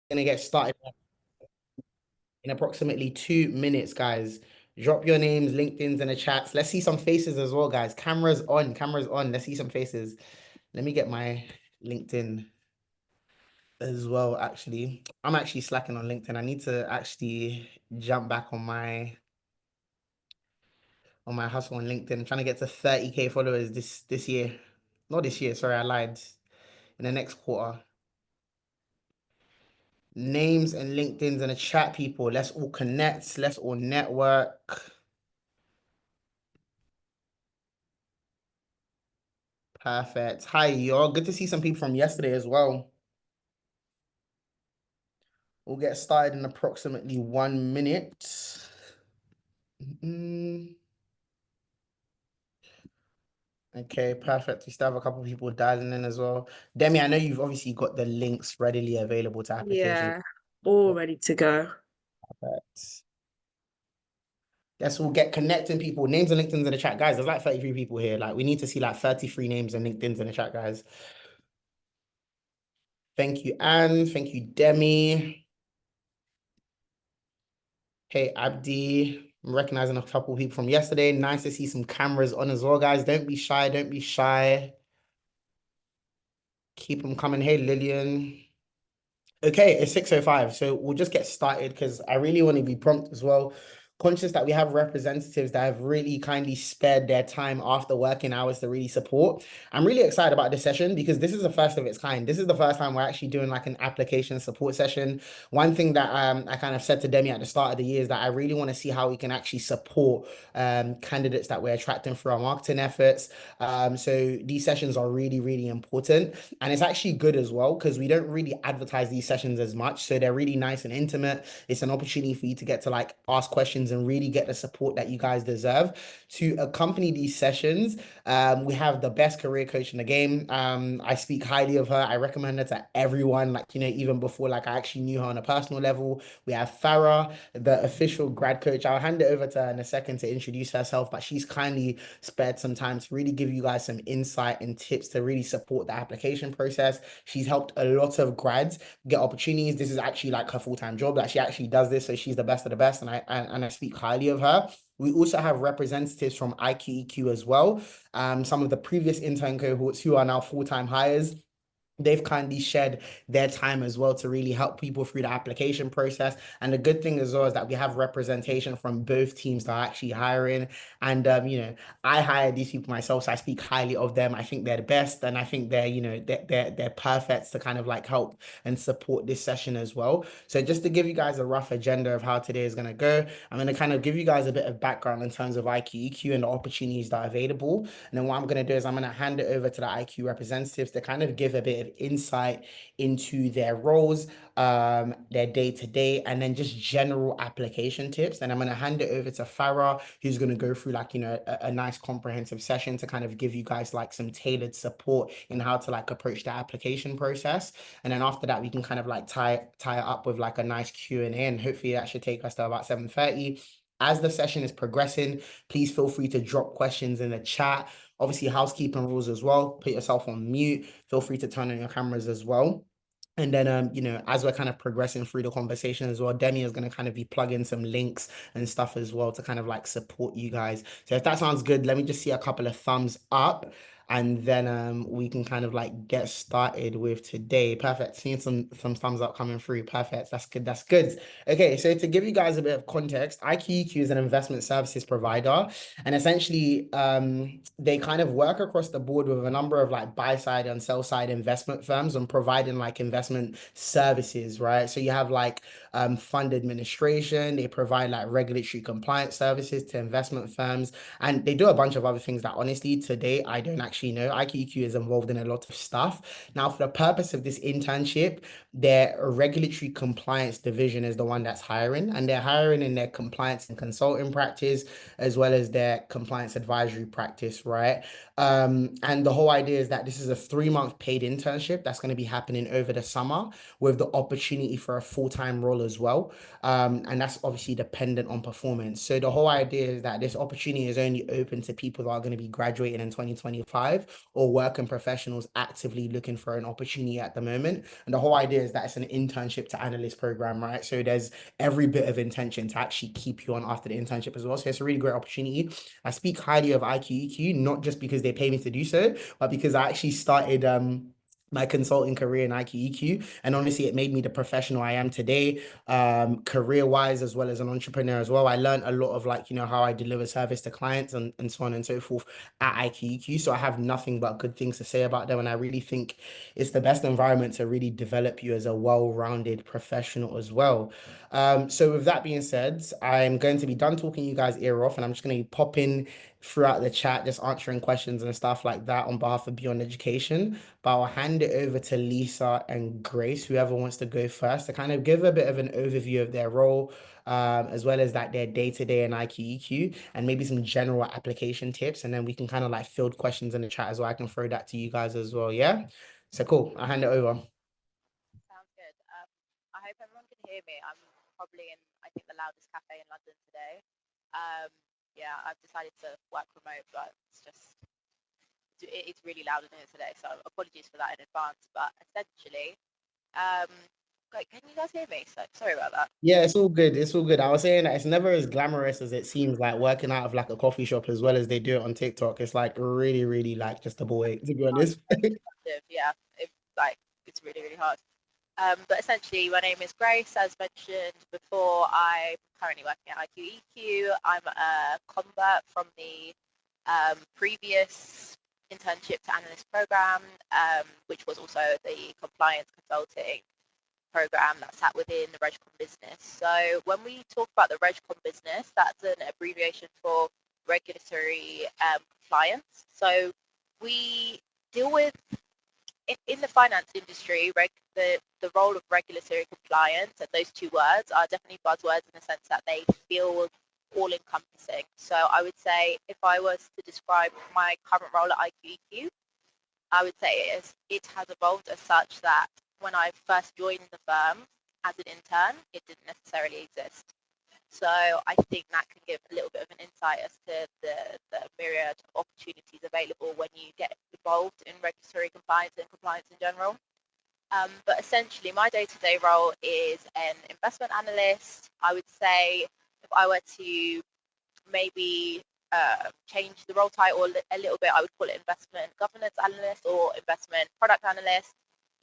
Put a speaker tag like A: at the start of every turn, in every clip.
A: Gonna get started in approximately 2 minutes, guys. Drop your names, LinkedIn's in the chats. Let's see some faces as well, guys. Cameras on, cameras on. Let's see some faces. Let me get my LinkedIn as well, actually. I'm actually slacking on LinkedIn. I need to actually jump back on my hustle on LinkedIn. I'm trying to get to 30K followers this year. Not this year, sorry, I lied. In the next quarter. Names and LinkedIn's in the chat, people. Let's all connect. Let's all network. Perfect. Hi, y'all. Good to see some people from yesterday as well. We'll get started in approximately 1 minute. Mm, okay, perfect. We still have a couple of people dialing in as well. Demi, I know you've obviously got the links readily available to application.
B: Yeah, all ready to go.
A: Perfect. Yes, we'll get connecting people. Names and LinkedIn's in the chat, guys. There's like 33 people here. Like, we need to see like 33 names and LinkedIn's in the chat, guys. Thank you, Anne. Thank you, Demi. Hey, Abdi. I'm recognizing a couple of people from yesterday. Nice to see some cameras on as well, guys. Don't be shy. Don't be shy. Keep them coming. Hey, Lillian. Okay, it's 6:05, so we'll just get started because I really want to be prompt as well. Conscious that we have representatives that have really kindly spared their time after working hours to really support. I'm really excited about this session because this is the first of its kind. This is the first time we're actually doing like an application support session. One thing that I kind of said to Demi at the start of the year is that I really want to see how we can actually support candidates that we're attracting through our marketing efforts. So these sessions are really, really important. And it's actually good as well because we don't really advertise these sessions as much. So they're really nice and intimate. It's an opportunity for you to get to like ask questions and really get the support that you guys deserve. To accompany these sessions, we have the best career coach in the game. I speak highly of her. I recommend her to everyone, like, even before like I actually knew her on a personal level. We have Farah, the official grad coach. I'll hand it over to her in a second to introduce herself, but she's kindly spared some time to really give you guys some insight and tips to really support the application process. She's helped a lot of grads get opportunities. This is actually like her full-time job that she actually does this, so she's the best of the best, and I speak highly of her. We also have representatives from IQEQ as well. Some of the previous intern cohorts who are now full-time hires. They've kindly shared their time as well to really help people through the application process. And the good thing as well is that we have representation from both teams that are actually hiring. And I hired these people myself, so I speak highly of them. I think they're the best, and I think they're perfect to kind of like help and support this session as well. So just to give you guys a rough agenda of how today is going to go, I'm going to kind of give you guys a bit of background in terms of IQEQ and the opportunities that are available. And then what I'm going to do is I'm going to hand it over to the IQ representatives to kind of give a bit of insight into their roles, their day to day, and then just general application tips. Then I'm going to hand it over to Farah, who's going to go through like, a nice comprehensive session to kind of give you guys like some tailored support in how to like approach the application process. And then after that, we can kind of like tie it up with like a nice Q&A, and hopefully that should take us to about 7:30. As the session is progressing, please feel free to drop questions in the chat. Obviously, housekeeping rules as well. Put yourself on mute. Feel free to turn on your cameras as well. And then, as we're kind of progressing through the conversation as well, Demi is going to kind of be plugging some links and stuff as well to kind of like support you guys. So if that sounds good, let me just see a couple of thumbs up, and then we can kind of like get started with today. Perfect. Seeing some thumbs up coming through. Perfect. That's good. That's good. Okay, so to give you guys a bit of context, IQEQ is an investment services provider, and essentially they kind of work across the board with a number of like buy side and sell side investment firms and providing like investment services, right? So you have like fund administration, they provide like regulatory compliance services to investment firms, and they do a bunch of other things that honestly today I don't actually know. IQEQ is involved in a lot of stuff. Now, for the purpose of this internship, their regulatory compliance division is the one that's hiring, and they're hiring in their compliance and consulting practice as well as their compliance advisory practice, right? And the whole idea is that this is a 3-month paid internship that's going to be happening over the summer with the opportunity for a full-time role as well. And that's obviously dependent on performance. So the whole idea is that this opportunity is only open to people that are going to be graduating in 2025. 25 or working professionals actively looking for an opportunity at the moment. And the whole idea is that it's an internship to analyst program, right? So there's every bit of intention to actually keep you on after the internship as well. So it's a really great opportunity. I speak highly of IQEQ, not just because they pay me to do so, but because I actually started my consulting career in IQEQ. And honestly, it made me the professional I am today, career-wise, as well as an entrepreneur as well. I learned a lot of like, how I deliver service to clients and so on and so forth at IQEQ. So I have nothing but good things to say about them. And I really think it's the best environment to really develop you as a well-rounded professional as well. So with that being said, I'm going to be done talking you guys ear off, and I'm just going to be popping throughout the chat, just answering questions and stuff like that on behalf of Beyond Education. But I'll hand it over to Lisa and Grace, whoever wants to go first, to kind of give a bit of an overview of their role, as well as like their day-to-day in IQEQ, and maybe some general application tips. And then we can kind of like field questions in the chat as well. I can throw that to you guys as well. Yeah. So cool. I'll hand it over.
C: Sounds good. I hope everyone can hear me. I'm probably in, I think, the loudest cafe in London today. Yeah, I've decided to work remote, but it's really loud in here today, so apologies for that in advance. But essentially, great. Can you guys hear me? So sorry about that.
A: Yeah, it's all good. It's all good. I was saying that it's never as glamorous as it seems, like working out of like a coffee shop as well as they do it on TikTok. It's like really, really like just a boy, to be honest.
C: Yeah, it's really, really hard. But essentially, my name is Grace. As mentioned before, I'm currently working at IQEQ. I'm a convert from the previous internship to analyst program, which was also the compliance consulting program that sat within the RegCom business. So when we talk about the RegCom business, that's an abbreviation for regulatory compliance. So we deal with, in the finance industry, the role of regulatory compliance, and those two words are definitely buzzwords in the sense that they feel all encompassing. So I would say if I was to describe my current role at IQEQ, I would say it has evolved as such that when I first joined the firm as an intern, it didn't necessarily exist. So I think that can give a little bit of an insight as to the myriad of opportunities available when you get involved in regulatory compliance and compliance in general. But essentially, my day-to-day role is an investment analyst. I would say if I were to maybe change the role title a little bit, I would call it investment governance analyst or investment product analyst.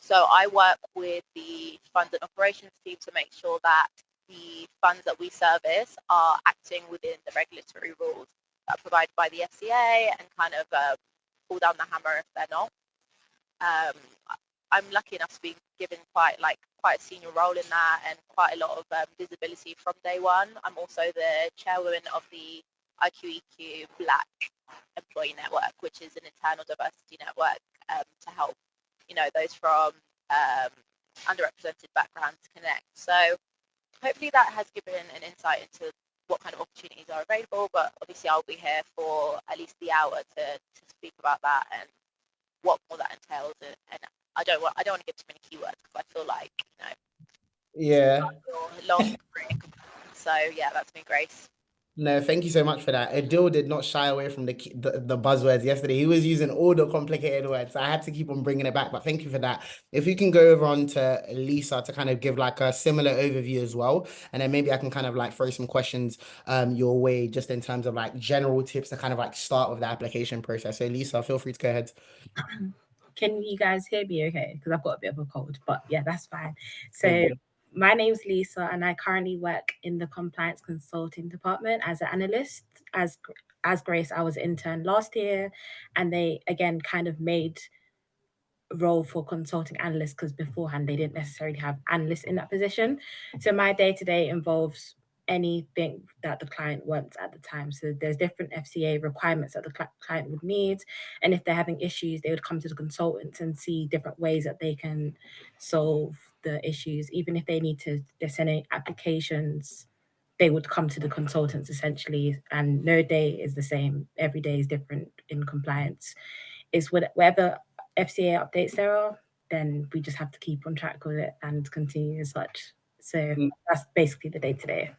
C: So I work with the funds and operations team to make sure that the funds that we service are acting within the regulatory rules that are provided by the FCA, and kind of pull down the hammer if they're not. I'm lucky enough to be given quite a senior role in that, and quite a lot of visibility from day one. I'm also the chairwoman of the IQEQ Black Employee Network, which is an internal diversity network to help those from underrepresented backgrounds connect. So hopefully that has given an insight into what kind of opportunities are available, but obviously I'll be here for at least the hour to speak about that and what more that entails. And I don't want to give too many keywords because I feel like
A: Yeah.
C: long break. So yeah, that's me, Grace.
A: No, thank you so much for that. Adil did not shy away from the buzzwords yesterday. He was using all the complicated words. I had to keep on bringing it back, but thank you for that. If you can go over on to Lisa to kind of give like a similar overview as well, and then maybe I can kind of like throw some questions your way just in terms of like general tips to kind of like start with the application process. So Lisa, feel free to go ahead.
D: Can you guys hear me okay? Because I've got a bit of a cold, but yeah, that's fine. So my name's Lisa, and I currently work in the compliance consulting department as an analyst. As Grace, I was intern last year, and they again kind of made a role for consulting analysts because beforehand they didn't necessarily have analysts in that position. So my day-to-day involves anything that the client wants at the time. So there's different FCA requirements that the client would need. And if they're having issues, they would come to the consultants and see different ways that they can solve the issues. Even if they need to, they're sending applications, they would come to the consultants essentially. And no day is the same. Every day is different in compliance. It's whatever FCA updates there are, then we just have to keep on track with it and continue as such. So that's basically the day-to-day.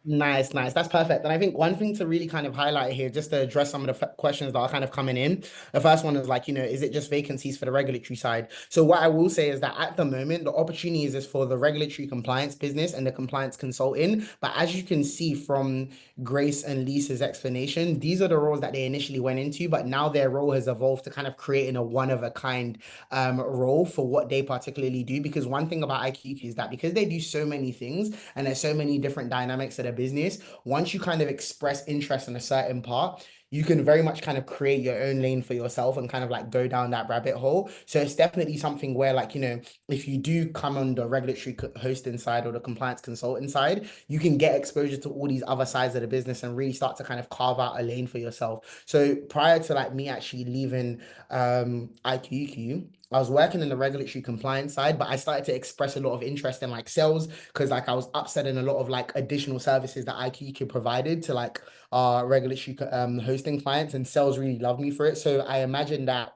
A: Nice, nice. That's perfect. And I think one thing to really kind of highlight here, just to address some of the questions that are kind of coming in. The first one is like, is it just vacancies for the regulatory side? So what I will say is that at the moment, the opportunities is for the regulatory compliance business and the compliance consulting. But as you can see from Grace and Lisa's explanation, these are the roles that they initially went into, but now their role has evolved to kind of creating a one-of-a-kind role for what they particularly do. Because one thing about IQQ is that because they do so many things and there's so many different dynamics of the business, once you kind of express interest in a certain part, you can very much kind of create your own lane for yourself and kind of like go down that rabbit hole. So it's definitely something where like, if you do come on the regulatory hosting side or the compliance consultant side, you can get exposure to all these other sides of the business and really start to kind of carve out a lane for yourself. So prior to like me actually leaving IQQ, I was working in the regulatory compliance side, but I started to express a lot of interest in like sales because like I was upselling a lot of like additional services that IQQ provided to like our regulatory hosting clients, and sales really loved me for it. So I imagine that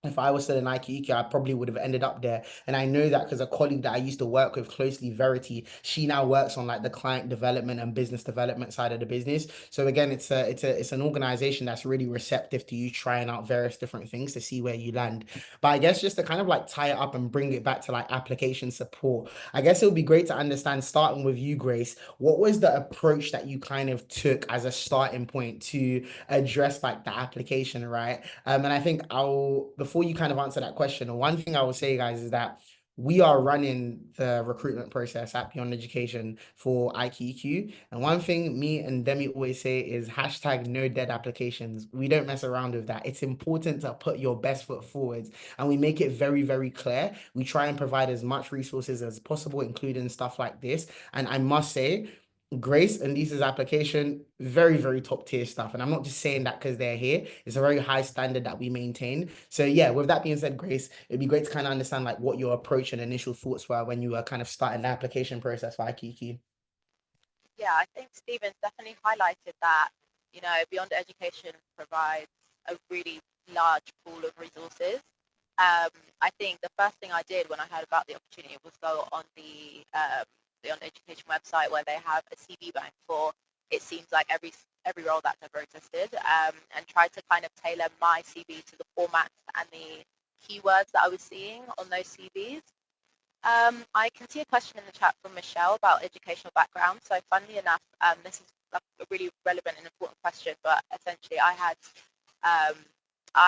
A: if I was still in IQQ, I probably would have ended up there. And I know that because a colleague that I used to work with closely, Verity, she now works on like the client development and business development side of the business. So again, it's an organization that's really receptive to you trying out various different things to see where you land. But I guess just to kind of like tie it up and bring it back to like application support, I guess it would be great to understand, starting with you, Grace, what was the approach that you kind of took as a starting point to address like the application, right? And I think before you kind of answer that question, one thing I will say, guys, is that we are running the recruitment process at Beyond Education for IQQ. And one thing me and Demi always say is hashtag no dead applications. We don't mess around with that. It's important to put your best foot forward, and we make it very, very clear. We try and provide as much resources as possible, including stuff like this. And I must say, Grace and Lisa's application, very, very top tier stuff. And I'm not just saying that because they're here. It's a very high standard that we maintain. So yeah, with that being said, Grace, it'd be great to kind of understand like what your approach and initial thoughts were when you were kind of starting the application process for IQQ.
C: Yeah, I think Stephen's definitely highlighted that, Beyond Education provides a really large pool of resources. I think the first thing I did when I heard about the opportunity was go on the Beyond Education website, where they have a CV bank for, it seems like every role that's ever existed, and try to kind of tailor my CV to the formats and the keywords that I was seeing on those CVs. I can see a question in the chat from Michelle about educational background. So funnily enough, this is a really relevant and important question, but essentially I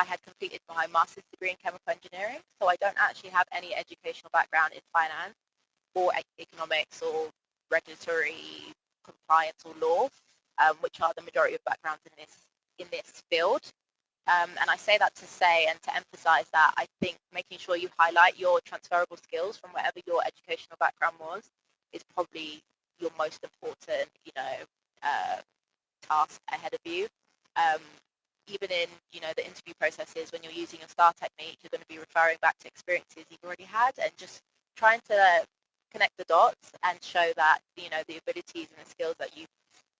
C: had completed my master's degree in chemical engineering, so I don't actually have any educational background in finance or economics or regulatory compliance or law, which are the majority of backgrounds in this field. And I say that to say and to emphasize that I think making sure you highlight your transferable skills from whatever your educational background was is probably your most important, task ahead of you. Even in, the interview processes, when you're using a STAR technique, you're going to be referring back to experiences you've already had and just trying to connect the dots and show that, the abilities and the skills that you've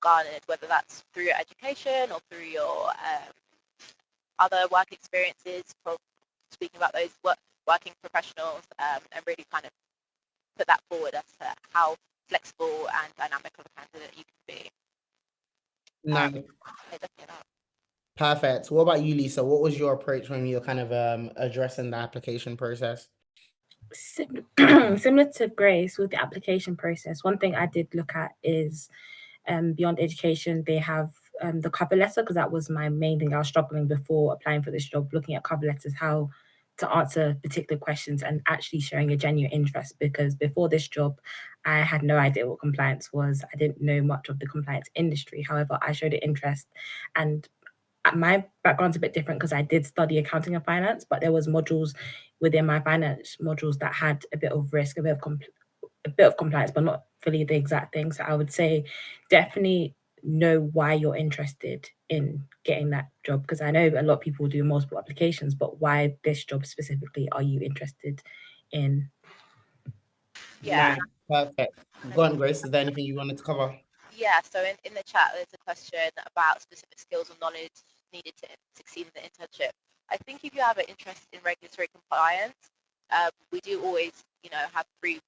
C: garnered, whether that's through your education or through your other work experiences, for speaking about those working professionals, and really kind of put that forward as to how flexible and dynamic of a candidate you can be.
A: No, perfect. What about you, Lisa? What was your approach when you were kind of addressing the application process?
D: Similar to Grace with the application process, one thing I did look at is Beyond Education, they have the cover letter, because that was my main thing. I was struggling before applying for this job, looking at cover letters, how to answer particular questions and actually showing a genuine interest, because before this job, I had no idea what compliance was. I didn't know much of the compliance industry. However, I showed an interest, and my background's a bit different because I did study accounting and finance, but there was modules within my finance modules that had a bit of risk, a bit of compliance, but not fully the exact thing. So I would say definitely know why you're interested in getting that job, because I know a lot of people do multiple applications, but why this job specifically are you interested in?
C: Yeah.
A: Perfect. Go on, Grace. Is there anything you wanted to cover?
C: Yeah, so in the chat, there's a question about specific skills or knowledge needed to succeed in the internship. I think if you have an interest in regulatory compliance, we do always, have three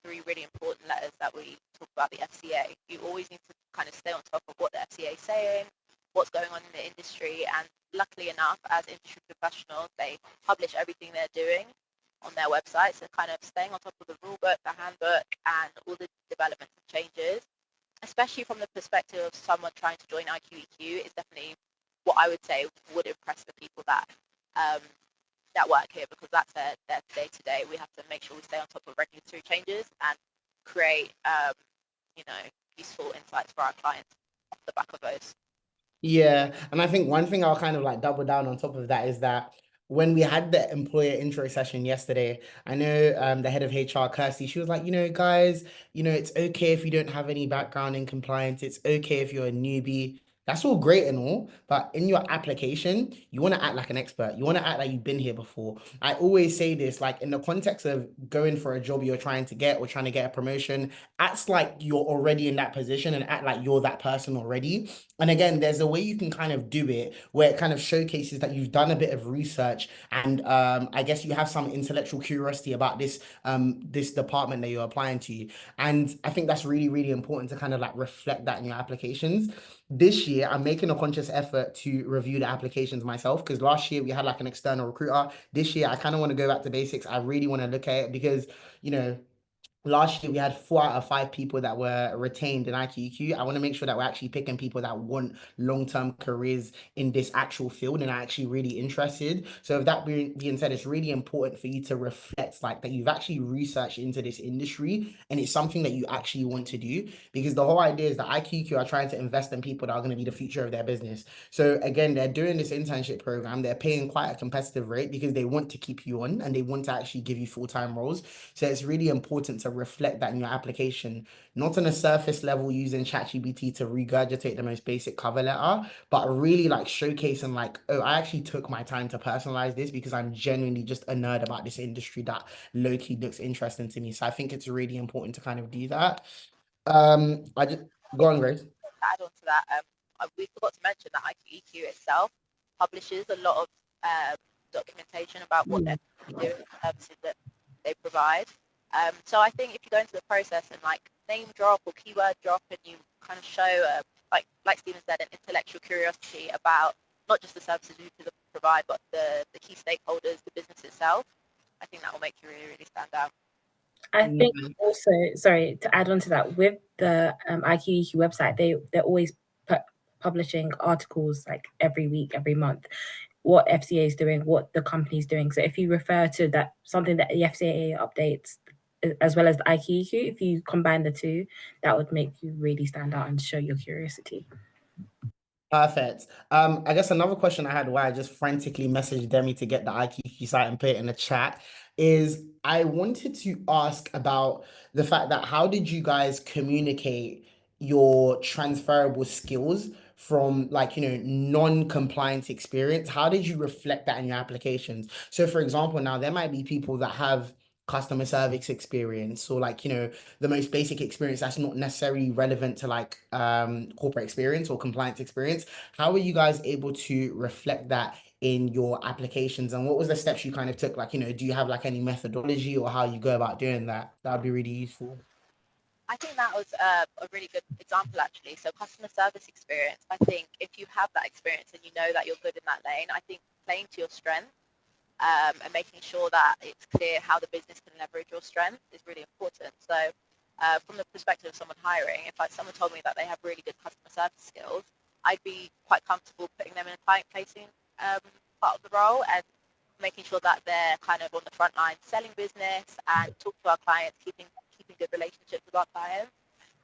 C: really important letters that we talk about, the FCA. You always need to kind of stay on top of what the FCA is saying, what's going on in the industry. And luckily enough, as industry professionals, they publish everything they're doing on their website. So kind of staying on top of the rule book, the handbook, and all the developments and changes, especially from the perspective of someone trying to join IQEQ, is definitely what I would say would impress the people that work here, because that's their day-to-day. We have to make sure we stay on top of regulatory changes and create useful insights for our clients off the back of those.
A: Yeah, and I think one thing I'll kind of like double down on top of that is that when we had the employer intro session yesterday, I know the head of HR, Kirsty, she was like, guys, it's okay if you don't have any background in compliance. It's okay if you're a newbie. That's all great and all, but in your application, you want to act like an expert. You want to act like you've been here before. I always say this, like in the context of going for a job you're trying to get or trying to get a promotion, act like you're already in that position and act like you're that person already. And again, there's a way you can kind of do it where it kind of showcases that you've done a bit of research and I guess you have some intellectual curiosity about this department that you're applying to. And I think that's really, really important to kind of like reflect that in your applications. This year, I'm making a conscious effort to review the applications myself, because last year we had like an external recruiter. This year, I kind of want to go back to basics. I really want to look at it because, last year we had 4 out of 5 people that were retained in IQEQ. I want to make sure that we're actually picking people that want long-term careers in this actual field and are actually really interested. So with that being said, it's really important for you to reflect like that you've actually researched into this industry and it's something that you actually want to do, because the whole idea is that IQEQ are trying to invest in people that are going to be the future of their business. So again, they're doing this internship program. They're paying quite a competitive rate because they want to keep you on and they want to actually give you full-time roles. So it's really important to reflect that in your application, not on a surface level using ChatGPT to regurgitate the most basic cover letter, but really like showcasing like, oh, I actually took my time to personalize this because I'm genuinely just a nerd about this industry that low-key looks interesting to me. So I think it's really important to kind of do that. I just go on, Grace.
C: To add on to that, we forgot to mention that IQEQ itself publishes a lot of documentation about what they're doing, services that they provide. So I think if you go into the process and like name drop or keyword drop and you kind of show, like Stephen said, an intellectual curiosity about not just the services you provide, but the key stakeholders, the business itself, I think that will make you really, really stand out.
D: I think also, sorry, to add on to that, with the IQEQ website, they're always publishing articles like every week, every month, what FCA is doing, what the company's doing. So if you refer to that, something that the FCA updates, as well as the IQEQ, if you combine the two, that would make you really stand out and show your curiosity.
A: Perfect. I guess another question I had why I just frantically messaged Demi to get the IQEQ site and put it in the chat is I wanted to ask about the fact that how did you guys communicate your transferable skills from like, non-compliance experience? How did you reflect that in your applications? So for example, now there might be people that have customer service experience or like, the most basic experience that's not necessarily relevant to like corporate experience or compliance experience. How were you guys able to reflect that in your applications, and what was the steps you kind of took? Like, do you have like any methodology or how you go about doing that? That would be really useful.
C: I think that was a really good example, actually. So customer service experience, I think if you have that experience and you know that you're good in that lane, I think playing to your strength and making sure that it's clear how the business can leverage your strength is really important. So from the perspective of someone hiring, if like someone told me that they have really good customer service skills, I'd be quite comfortable putting them in a client-facing part of the role and making sure that they're kind of on the front line selling business and talk to our clients, keeping good relationships with our clients.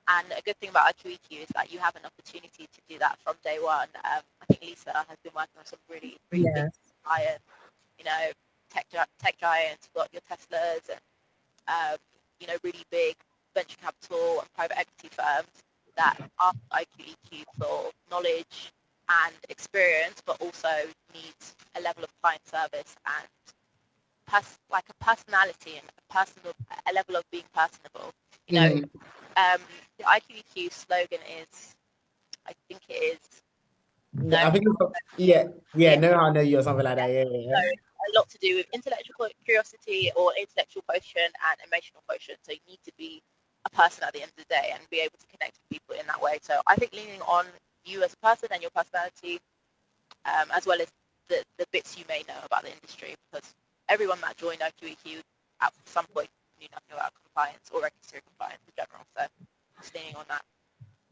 C: And a good thing about IQEQ is that you have an opportunity to do that from day one. I think Lisa has been working on some really big clients, tech giants, you've got your Teslas and, really big venture capital and private equity firms that ask IQEQ for knowledge and experience, but also needs a level of client service and like a personality and a level of being personable. The IQEQ slogan is, I think it is.
A: I think know how I know you or something like that. Yeah.
C: So a lot to do with intellectual curiosity or intellectual quotient and emotional quotient. So you need to be a person at the end of the day and be able to connect with people in that way. So I think leaning on you as a person and your personality, as well as the bits you may know about the industry, because everyone that joined IQEQ at some point knew nothing about compliance or regulatory compliance in general. So just leaning on that.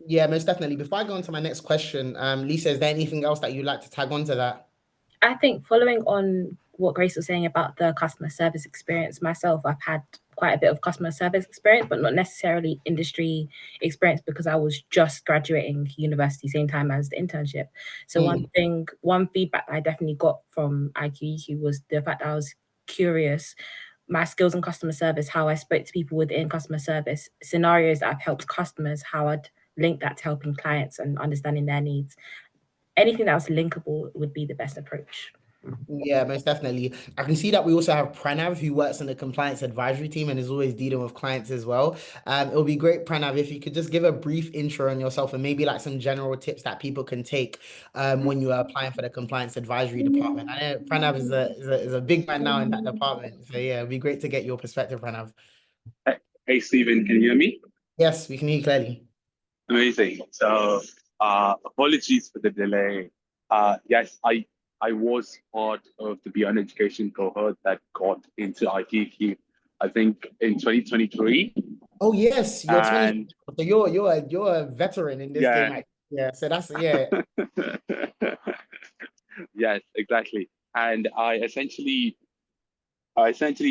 A: Yeah, most definitely. Before I go on to my next question, Lisa, is there anything else that you'd like to tag on to that?
D: I think following on what Grace was saying about the customer service experience, myself, I've had quite a bit of customer service experience, but not necessarily industry experience because I was just graduating university same time as the internship. So one feedback I definitely got from IQEQ was the fact that I was curious, my skills in customer service, how I spoke to people within customer service, scenarios that I've helped customers, how I'd link that to helping clients and understanding their needs. Anything that was linkable would be the best approach.
A: Yeah, most definitely. I can see that we also have Pranav, who works in the compliance advisory team and is always dealing with clients as well. It would be great, Pranav, if you could just give a brief intro on yourself and maybe like some general tips that people can take when you are applying for the compliance advisory department. I know Pranav is a big man now in that department. So yeah, it'd be great to get your perspective, Pranav.
E: Hey, Stephen, can you hear me?
A: Yes, we can hear you clearly.
E: Amazing. So, apologies for the delay. Yes, I was part of the Beyond Education cohort that got into IQEQ, I think in 2023.
A: Oh yes, you're 20.
E: And
A: So you're a veteran in this game.
E: yeah,
A: Yeah, so that's yeah.
E: yes, exactly. And I essentially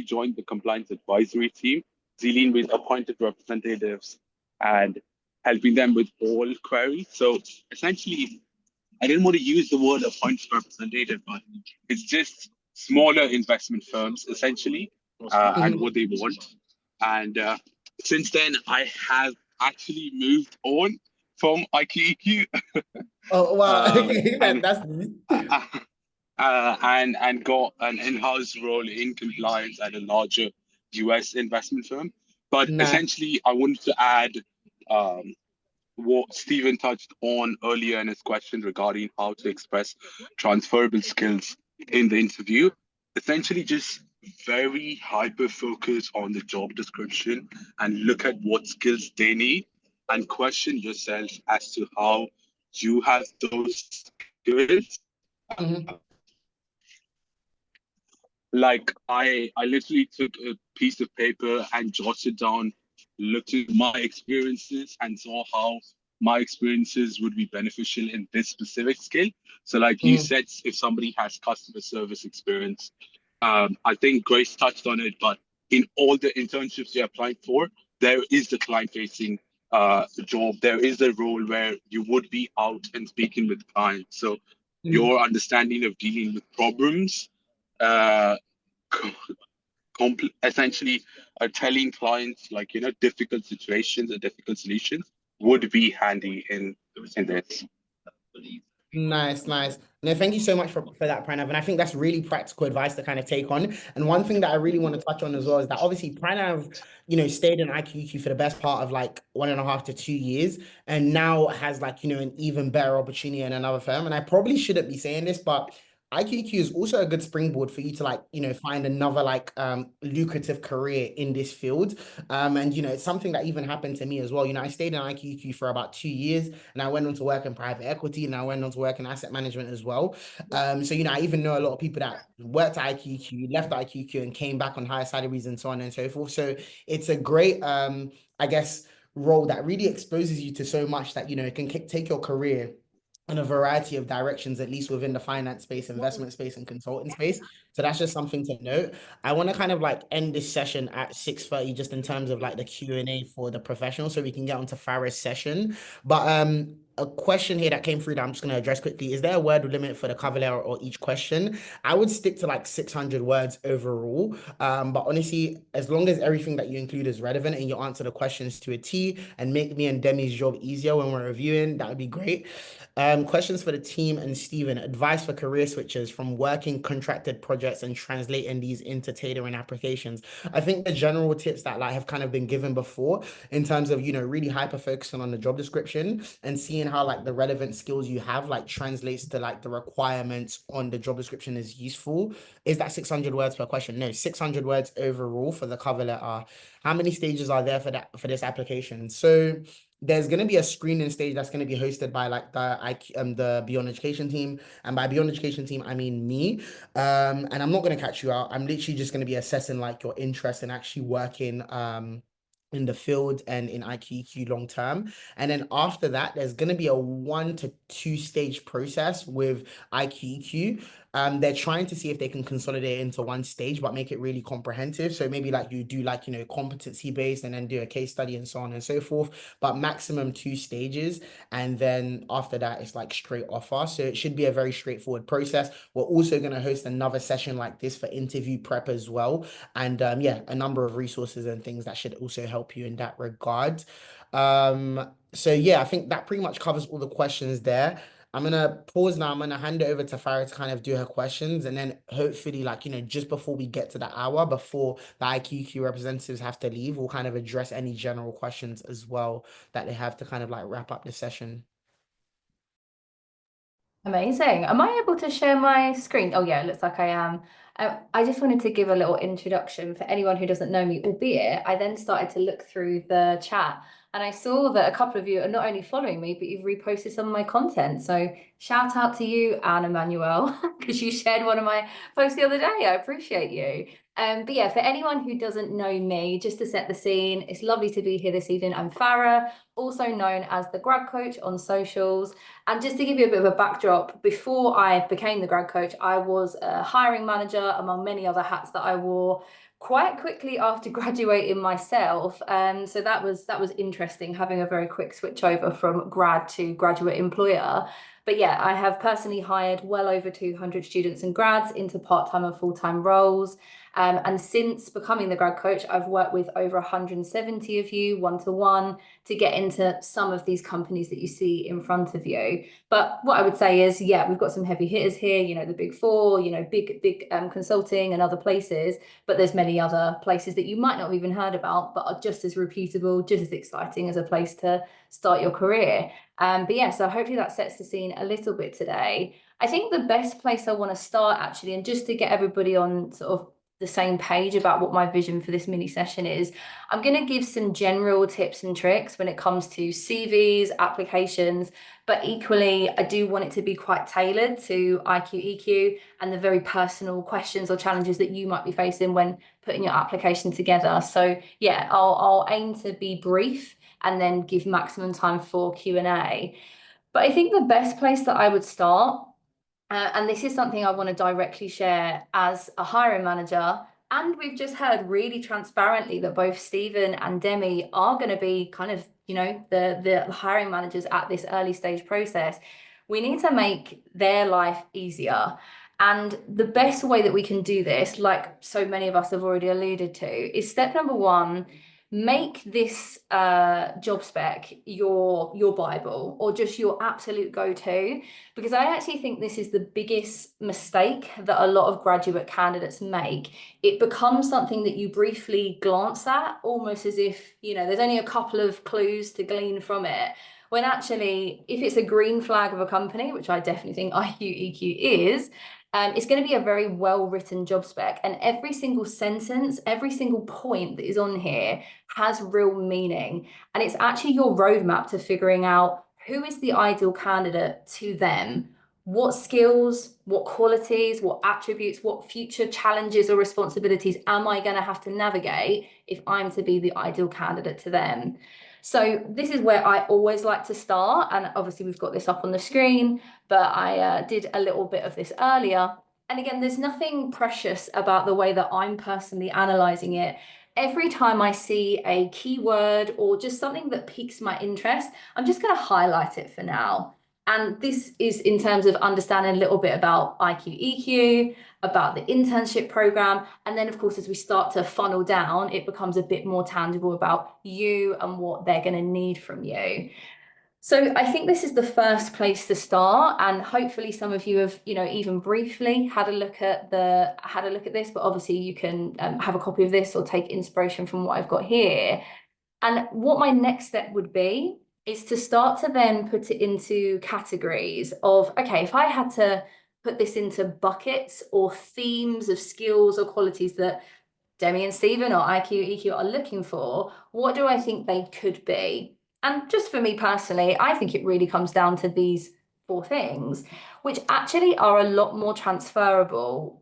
E: joined the compliance advisory team, dealing with appointed representatives and helping them with all queries. So essentially, I didn't want to use the word appointed representative, but it's just smaller investment firms essentially, and what they want. And since then, I have actually moved on from IQEQ.
A: Oh wow, okay,
E: and
A: that's nice.
E: and got an in-house role in compliance at a larger US investment firm. But
A: Nice.
E: essentially, I wanted to add what Stephen touched on earlier in his question regarding how to express transferable skills in the interview. Essentially, just very hyper focus on the job description and look at what skills they need and question yourself as to how you have those skills. Like I literally took a piece of paper and jotted down, looked at my experiences and saw how my experiences would be beneficial in this specific skill. So like you said, if somebody has customer service experience, I think Grace touched on it, but in all the internships you're applying for, there is the client-facing job. There is a role where you would be out and speaking with clients. So your understanding of dealing with problems, essentially telling clients like difficult situations and difficult solutions would be handy in this.
A: Nice. No, thank you so much for that, Pranav. And I think that's really practical advice to kind of take on. And one thing that I really want to touch on as well is that obviously Pranav, stayed in IQEQ for the best part of like 1.5 to 2 years, and now has like, an even better opportunity in another firm. And I probably shouldn't be saying this, but IQEQ is also a good springboard for you to like, find another like lucrative career in this field. And it's something that even happened to me as well. I stayed in IQEQ for about 2 years and I went on to work in private equity and I went on to work in asset management as well. So I even know a lot of people that worked at IQEQ, left IQEQ and came back on higher salaries and so on and so forth. So it's a great I guess role that really exposes you to so much that it can take your career in a variety of directions, at least within the finance space, investment space, and consulting space. So that's just something to note. I want to kind of like end this session at 6:30, just in terms of like the Q&A for the professional, so we can get onto Farah's session. But a question here that came through that I'm just going to address quickly. Is there a word limit for the cover letter or each question? I would stick to like 600 words overall. But honestly, as long as everything that you include is relevant and you answer the questions to a T and make me and Demi's job easier when we're reviewing, that would be great. Questions for the team and Stephen. Advice for career switchers from working contracted projects and translating these into tailoring applications. I think the general tips that like have kind of been given before in terms of, really hyper focusing on the job description and seeing how like the relevant skills you have like translates to like the requirements on the job description is useful. Is that 600 words per question? No, 600 words overall for the cover letter how many stages are there for this application? So there's going to be a screening stage that's going to be hosted by like the Beyond Education team, and by Beyond Education team I mean me. And I'm not going to catch you out. I'm literally just going to be assessing like your interest in actually working in the field and in IQEQ long term. And then after that, there's going to be a 1 to 2 stage process with IQEQ. They're trying to see if they can consolidate it into one stage, but make it really comprehensive. So maybe like you do like, competency based and then do a case study and so on and so forth, but maximum 2 stages. And then after that, it's like straight offer. So it should be a very straightforward process. We're also going to host another session like this for interview prep as well. And yeah, a number of resources and things that should also help you in that regard. So yeah, I think that pretty much covers all the questions there. I'm gonna pause now. I'm gonna hand it over to Farah to kind of do her questions, and then hopefully, like, just before we get to the hour, before the IQEQ representatives have to leave, we'll kind of address any general questions as well that they have to kind of like wrap up the session.
F: Amazing. Am I able to share my screen? Oh yeah, it looks like I am. I just wanted to give a little introduction for anyone who doesn't know me, albeit I then started to look through the chat and I saw that a couple of you are not only following me, but you've reposted some of my content. So shout out to you, Anne Emmanuel, because you shared one of my posts the other day. I appreciate you. But yeah, for anyone who doesn't know me, just to set the scene, it's lovely to be here this evening. I'm Farah, also known as the Grad Coach on socials. And just to give you a bit of a backdrop, before I became the Grad Coach, I was a hiring manager, among many other hats that I wore quite quickly after graduating myself. So that was interesting, having a very quick switch over from grad to graduate employer. But yeah, I have personally hired well over 200 students and grads into part-time and full-time roles. And since becoming the Grad Coach, I've worked with over 170 of you one-to-one to get into some of these companies that you see in front of you. But what I would say is, yeah, we've got some heavy hitters here, the big four, big consulting and other places, but there's many other places that you might not have even heard about, but are just as reputable, just as exciting as a place to start your career. But yeah, so hopefully that sets the scene a little bit today. I think the best place I want to start actually, and just to get everybody on sort of the same page about what my vision for this mini session is, I'm going to give some general tips and tricks when it comes to CVs, applications, but equally I do want it to be quite tailored to IQEQ and the very personal questions or challenges that you might be facing when putting your application together. So yeah, I'll aim to be brief and then give maximum time for Q&A. But I think the best place that I would start, and this is something I want to directly share as a hiring manager, and we've just heard really transparently that both Stephen and Demi are going to be kind of, the hiring managers at this early stage process. We need to make their life easier. And the best way that we can do this, like so many of us have already alluded to, is step number 1, make this job spec your Bible or just your absolute go-to, because I actually think this is the biggest mistake that a lot of graduate candidates make. It becomes something that you briefly glance at, almost as if, there's only a couple of clues to glean from it. When actually, if it's a green flag of a company, which I definitely think IQEQ is, it's going to be a very well-written job spec, and every single sentence, every single point that is on here has real meaning, and it's actually your roadmap to figuring out who is the ideal candidate to them, what skills, what qualities, what attributes, what future challenges or responsibilities am I going to have to navigate if I'm to be the ideal candidate to them. So this is where I always like to start, and obviously we've got this up on the screen, but I did a little bit of this earlier. And again, there's nothing precious about the way that I'm personally analysing it. Every time I see a keyword or just something that piques my interest, I'm just going to highlight it for now. And this is in terms of understanding a little bit about IQEQ, about the internship program. And then, of course, as we start to funnel down, it becomes a bit more tangible about you and what they're going to need from you. So I think this is the first place to start. And hopefully some of you have, even briefly had a look at this, but obviously you can have a copy of this or take inspiration from what I've got here. And what my next step would be is to start to then put it into categories of, okay, if I had to put this into buckets or themes of skills or qualities that Demi and Stephen or IQ, EQ are looking for, what do I think they could be? And just for me personally, I think it really comes down to these 4 things, which actually are a lot more transferable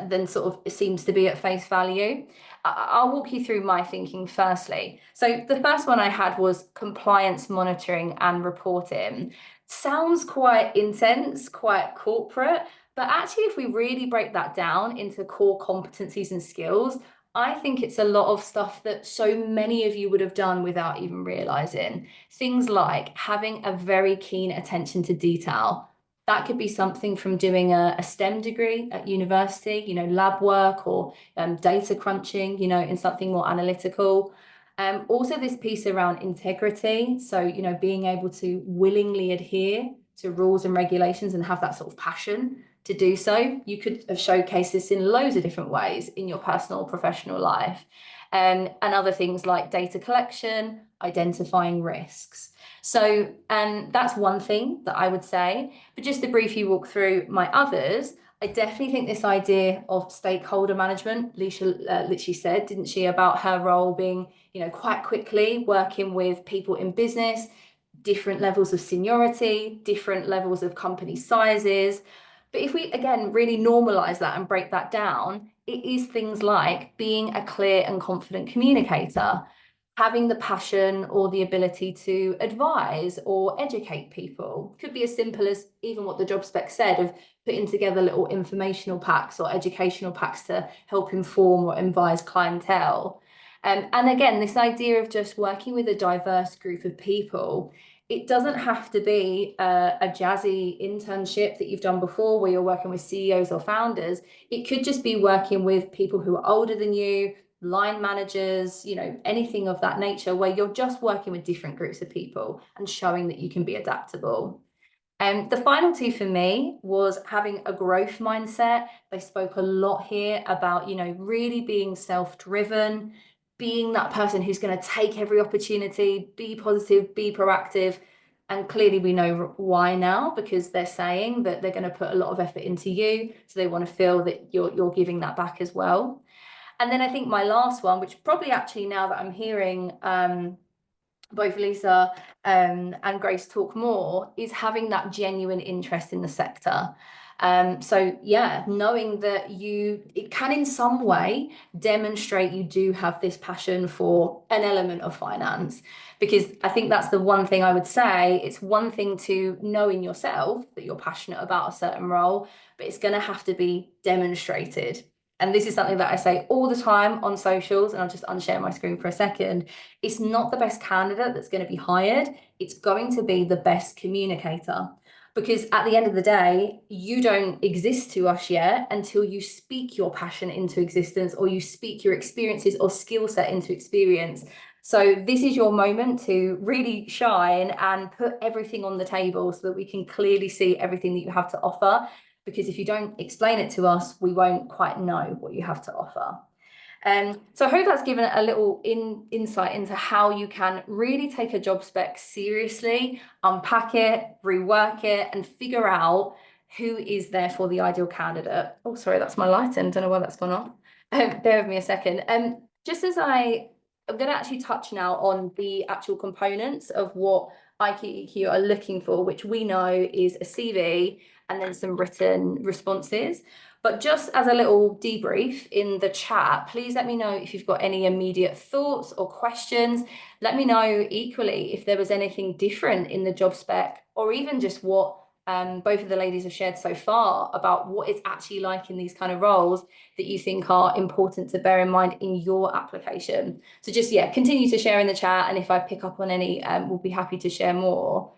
F: than sort of it seems to be at face value. I'll walk you through my thinking firstly. So the first one I had was compliance monitoring and reporting. Sounds quite intense, quite corporate, but actually if we really break that down into core competencies and skills, I think it's a lot of stuff that so many of you would have done without even realizing. Things like having a very keen attention to detail. That could be something from doing a STEM degree at university, you know, lab work or data crunching, you know, in something more analytical. Also this piece around integrity. So, you know, being able to willingly adhere to rules and regulations and have that sort of passion to do so. You could have showcased this in loads of different ways in your personal, professional life. And other things like data collection, identifying risks. So, that's one thing that I would say. But just to briefly walk through my others, I definitely think this idea of stakeholder management, Leisha literally said, didn't she, about her role being, you know, quite quickly working with people in business, different levels of seniority, different levels of company sizes. But if we, again, really normalize that and break that down, it is things like being a clear and confident communicator, having the passion or the ability to advise or educate people. Could be as simple as even what the job spec said of putting together little informational packs or educational packs to help inform or advise clientele. And again, this idea of just working with a diverse group of people, it doesn't have to be a jazzy internship that you've done before where you're working with CEOs or founders. It could just be working with people who are older than you, line managers, you know, anything of that nature where you're just working with different groups of people and showing that you can be adaptable. And the final 2 for me was having a growth mindset. They spoke a lot here about, you know, really being self-driven, being that person who's going to take every opportunity, be positive, be proactive. And clearly we know why now, because they're saying that they're going to put a lot of effort into you. So they want to feel that you're giving that back as well. And then I think my last one, which probably actually now that I'm hearing both Lisa and Grace talk more, is having that genuine interest in the sector. So yeah, knowing that it can in some way demonstrate you do have this passion for an element of finance, because I think that's the one thing I would say. It's one thing to know in yourself that you're passionate about a certain role, but it's going to have to be demonstrated. And this is something that I say all the time on socials, and I'll just unshare my screen for a second. It's not the best candidate that's going to be hired. It's going to be the best communicator. Because at the end of the day, you don't exist to us yet until you speak your passion into existence, or you speak your experiences or skill set into experience. So this is your moment to really shine and put everything on the table so that we can clearly see everything that you have to offer. Because if you don't explain it to us, we won't quite know what you have to offer. So I hope that's given a little insight into how you can really take a job spec seriously, unpack it, rework it, and figure out who is there for the ideal candidate. Oh, sorry, that's my lighting. Don't know why that's gone off. Bear with me a second. Just as I'm going to actually touch now on the actual components of what IQ EQ are looking for, which we know is a CV and then some written responses. But just as a little debrief in the chat, please let me know if you've got any immediate thoughts or questions. Let me know equally if there was anything different in the job spec, or even just what both of the ladies have shared so far about what it's actually like in these kind of roles that you think are important to bear in mind in your application. So just, yeah, continue to share in the chat. And if I pick up on any, we'll be happy to share more.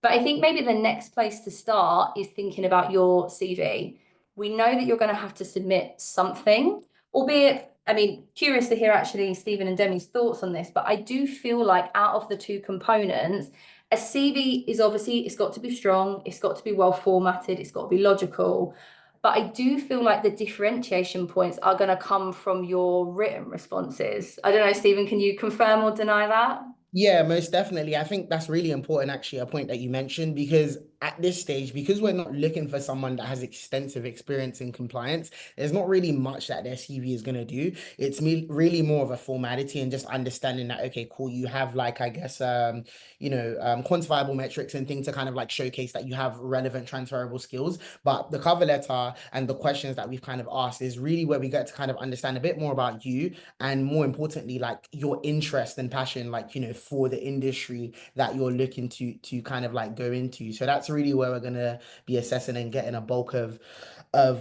F: But I think maybe the next place to start is thinking about your CV. We know that you're going to have to submit something, albeit, I mean, curious to hear actually Stephen and Demi's thoughts on this, but I do feel like out of the 2 components, a CV is obviously, it's got to be strong, it's got to be well formatted, it's got to be logical. But I do feel like the differentiation points are going to come from your written responses. I don't know, Stephen, can you confirm or deny that?
A: Yeah, most definitely. I think that's really important, actually, a point that you mentioned, because at this stage, because we're not looking for someone that has extensive experience in compliance, there's not really much that their CV is going to do. It's really more of a formality and just understanding that, okay, cool, you have like, I guess, quantifiable metrics and things to kind of like showcase that you have relevant transferable skills. But the cover letter and the questions that we've kind of asked is really where we get to kind of understand a bit more about you, and more importantly, like your interest and passion, like, for the industry that you're looking to kind of like go into. So that's really where we're going to be assessing and getting a bulk of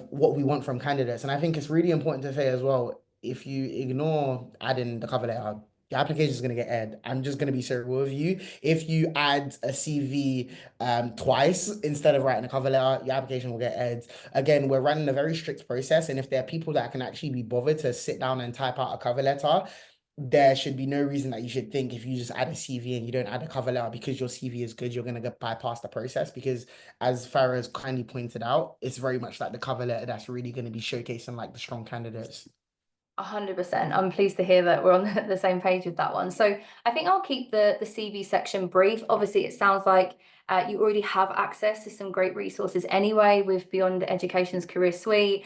A: what we want from candidates. And I think it's really important to say as well, if you ignore adding the cover letter, your application is going to get aired. I'm just going to be so real with you. If you add a CV twice instead of writing a cover letter, your application will get aired. Again, we're running a very strict process, and if there are people that can actually be bothered to sit down and type out a cover letter, there should be no reason that you should think if you just add a CV and you don't add a cover letter because your CV is good, you're going to get bypass the process. Because as Farah has kindly pointed out, it's very much like the cover letter that's really going to be showcasing like the strong candidates.
F: 100%. I'm pleased to hear that we're on the same page with that one. So I think I'll keep the CV section brief. Obviously, it sounds like you already have access to some great resources anyway with Beyond Education's Career Suite.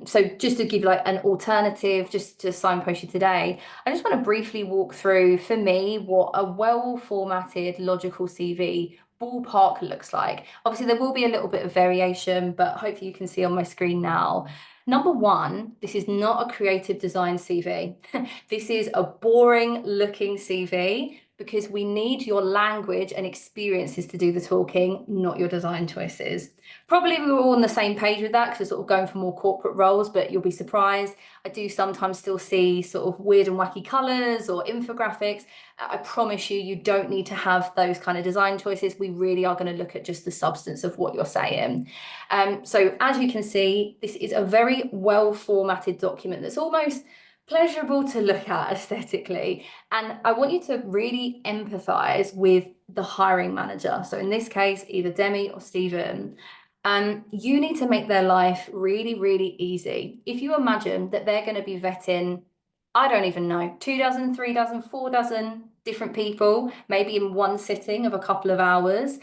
F: So just to give like an alternative, just to signpost you today, I just want to briefly walk through, for me, what a well-formatted, logical CV ballpark looks like. Obviously, there will be a little bit of variation, but hopefully you can see on my screen now. Number one, this is not a creative design CV. This is a boring looking CV, because we need your language and experiences to do the talking, not your design choices. Probably we were all on the same page with that, because we're sort of going for more corporate roles, but you'll be surprised. I do sometimes still see sort of weird and wacky colors or infographics. I promise you, you don't need to have those kind of design choices. We really are going to look at just the substance of what you're saying. So as you can see, this is a very well formatted document that's almost pleasurable to look at aesthetically. And I want you to really empathize with the hiring manager. So in this case, either Demi or Stephen. You need to make their life really, really easy. If you imagine that they're going to be vetting, I don't even know, 2 dozen, 3 dozen, 4 dozen different people, maybe in one sitting of a couple of hours.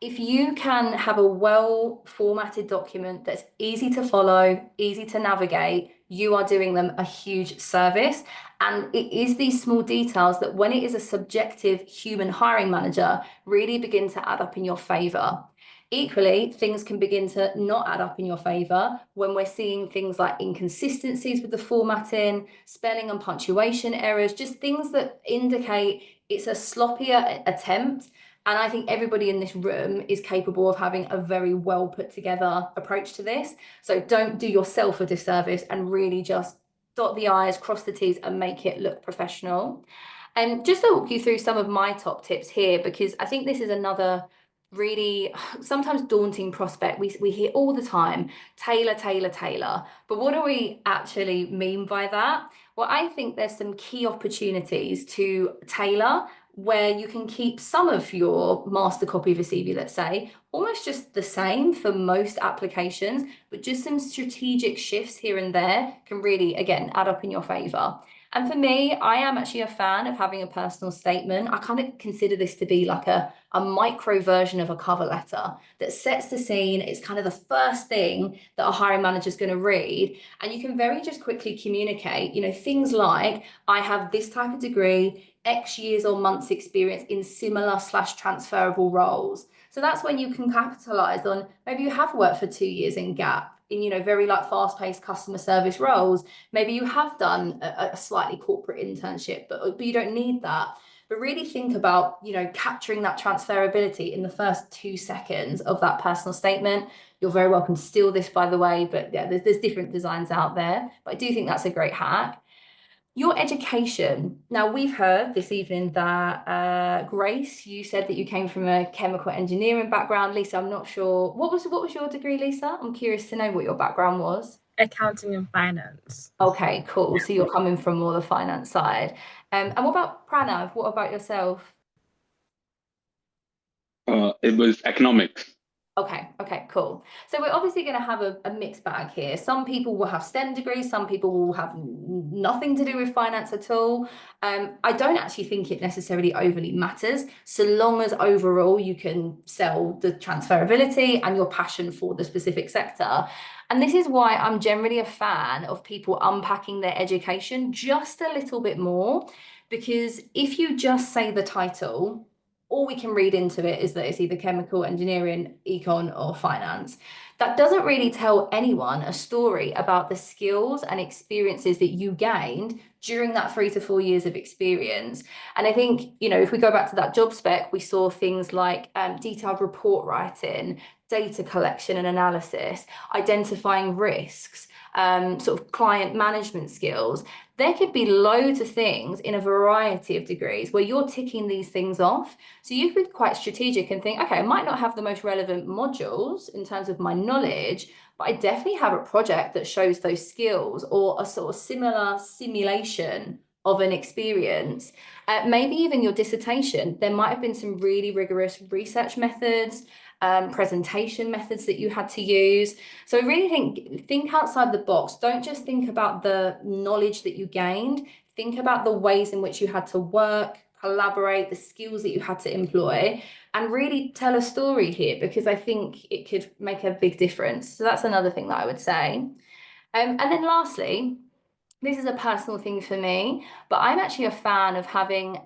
F: If you can have a well formatted document that's easy to follow, easy to navigate, you are doing them a huge service. And it is these small details that, when it is a subjective human hiring manager, really begin to add up in your favor. Equally, things can begin to not add up in your favor when we're seeing things like inconsistencies with the formatting, spelling and punctuation errors, just things that indicate it's a sloppier attempt. And I think everybody in this room is capable of having a very well put together approach to this. So don't do yourself a disservice and really just dot the I's, cross the T's, and make it look professional. And just to walk you through some of my top tips here, because I think this is another really sometimes daunting prospect. We hear all the time, tailor, tailor, tailor. But what do we actually mean by that? Well, I think there's some key opportunities to tailor, where you can keep some of your master copy of a CV, let's say, almost just the same for most applications, but just some strategic shifts here and there can really, again, add up in your favor. And for me, I am actually a fan of having a personal statement. I kind of consider this to be like a micro version of a cover letter that sets the scene. It's kind of the first thing that a hiring manager is going to read. And you can very just quickly communicate, things like, I have this type of degree, X years or months experience in similar/transferable roles. So that's when you can capitalize on, maybe you have worked for 2 years in Gap in, very like fast-paced customer service roles. Maybe you have done a slightly corporate internship, but you don't need that. But really think about, capturing that transferability in the first 2 seconds of that personal statement. You're very welcome to steal this, by the way, but yeah, there's different designs out there. But I do think that's a great hack. Your education. Now, we've heard this evening that Grace, you said that you came from a chemical engineering background. Lisa, I'm not sure. What was your degree, Lisa? I'm curious to know what your background was.
D: Accounting and finance.
F: Okay, cool. So you're coming from more the finance side. And what about Pranav? What about yourself?
E: It was economics.
F: Okay, cool. So we're obviously going to have a mixed bag here. Some people will have STEM degrees, some people will have nothing to do with finance at all. I don't actually think it necessarily overly matters, so long as overall you can sell the transferability and your passion for the specific sector. And this is why I'm generally a fan of people unpacking their education just a little bit more, because if you just say the title, all we can read into it is that it's either chemical engineering, econ, or finance. That doesn't really tell anyone a story about the skills and experiences that you gained during that 3 to 4 years of experience. And I think, you know, if we go back to that job spec, we saw things like detailed report writing, data collection and analysis, identifying risks, sort of client management skills. There could be loads of things in a variety of degrees where you're ticking these things off. So you could be quite strategic and think, okay, I might not have the most relevant modules in terms of my knowledge, but I definitely have a project that shows those skills, or a sort of similar simulation of an experience. Maybe even your dissertation, there might have been some really rigorous research methods, presentation methods that you had to use. So I really think outside the box. Don't just think about the knowledge that you gained. Think about the ways in which you had to work, collaborate, the skills that you had to employ, and really tell a story here, because I think it could make a big difference. So that's another thing that I would say. And then lastly, this is a personal thing for me, but I'm actually a fan of having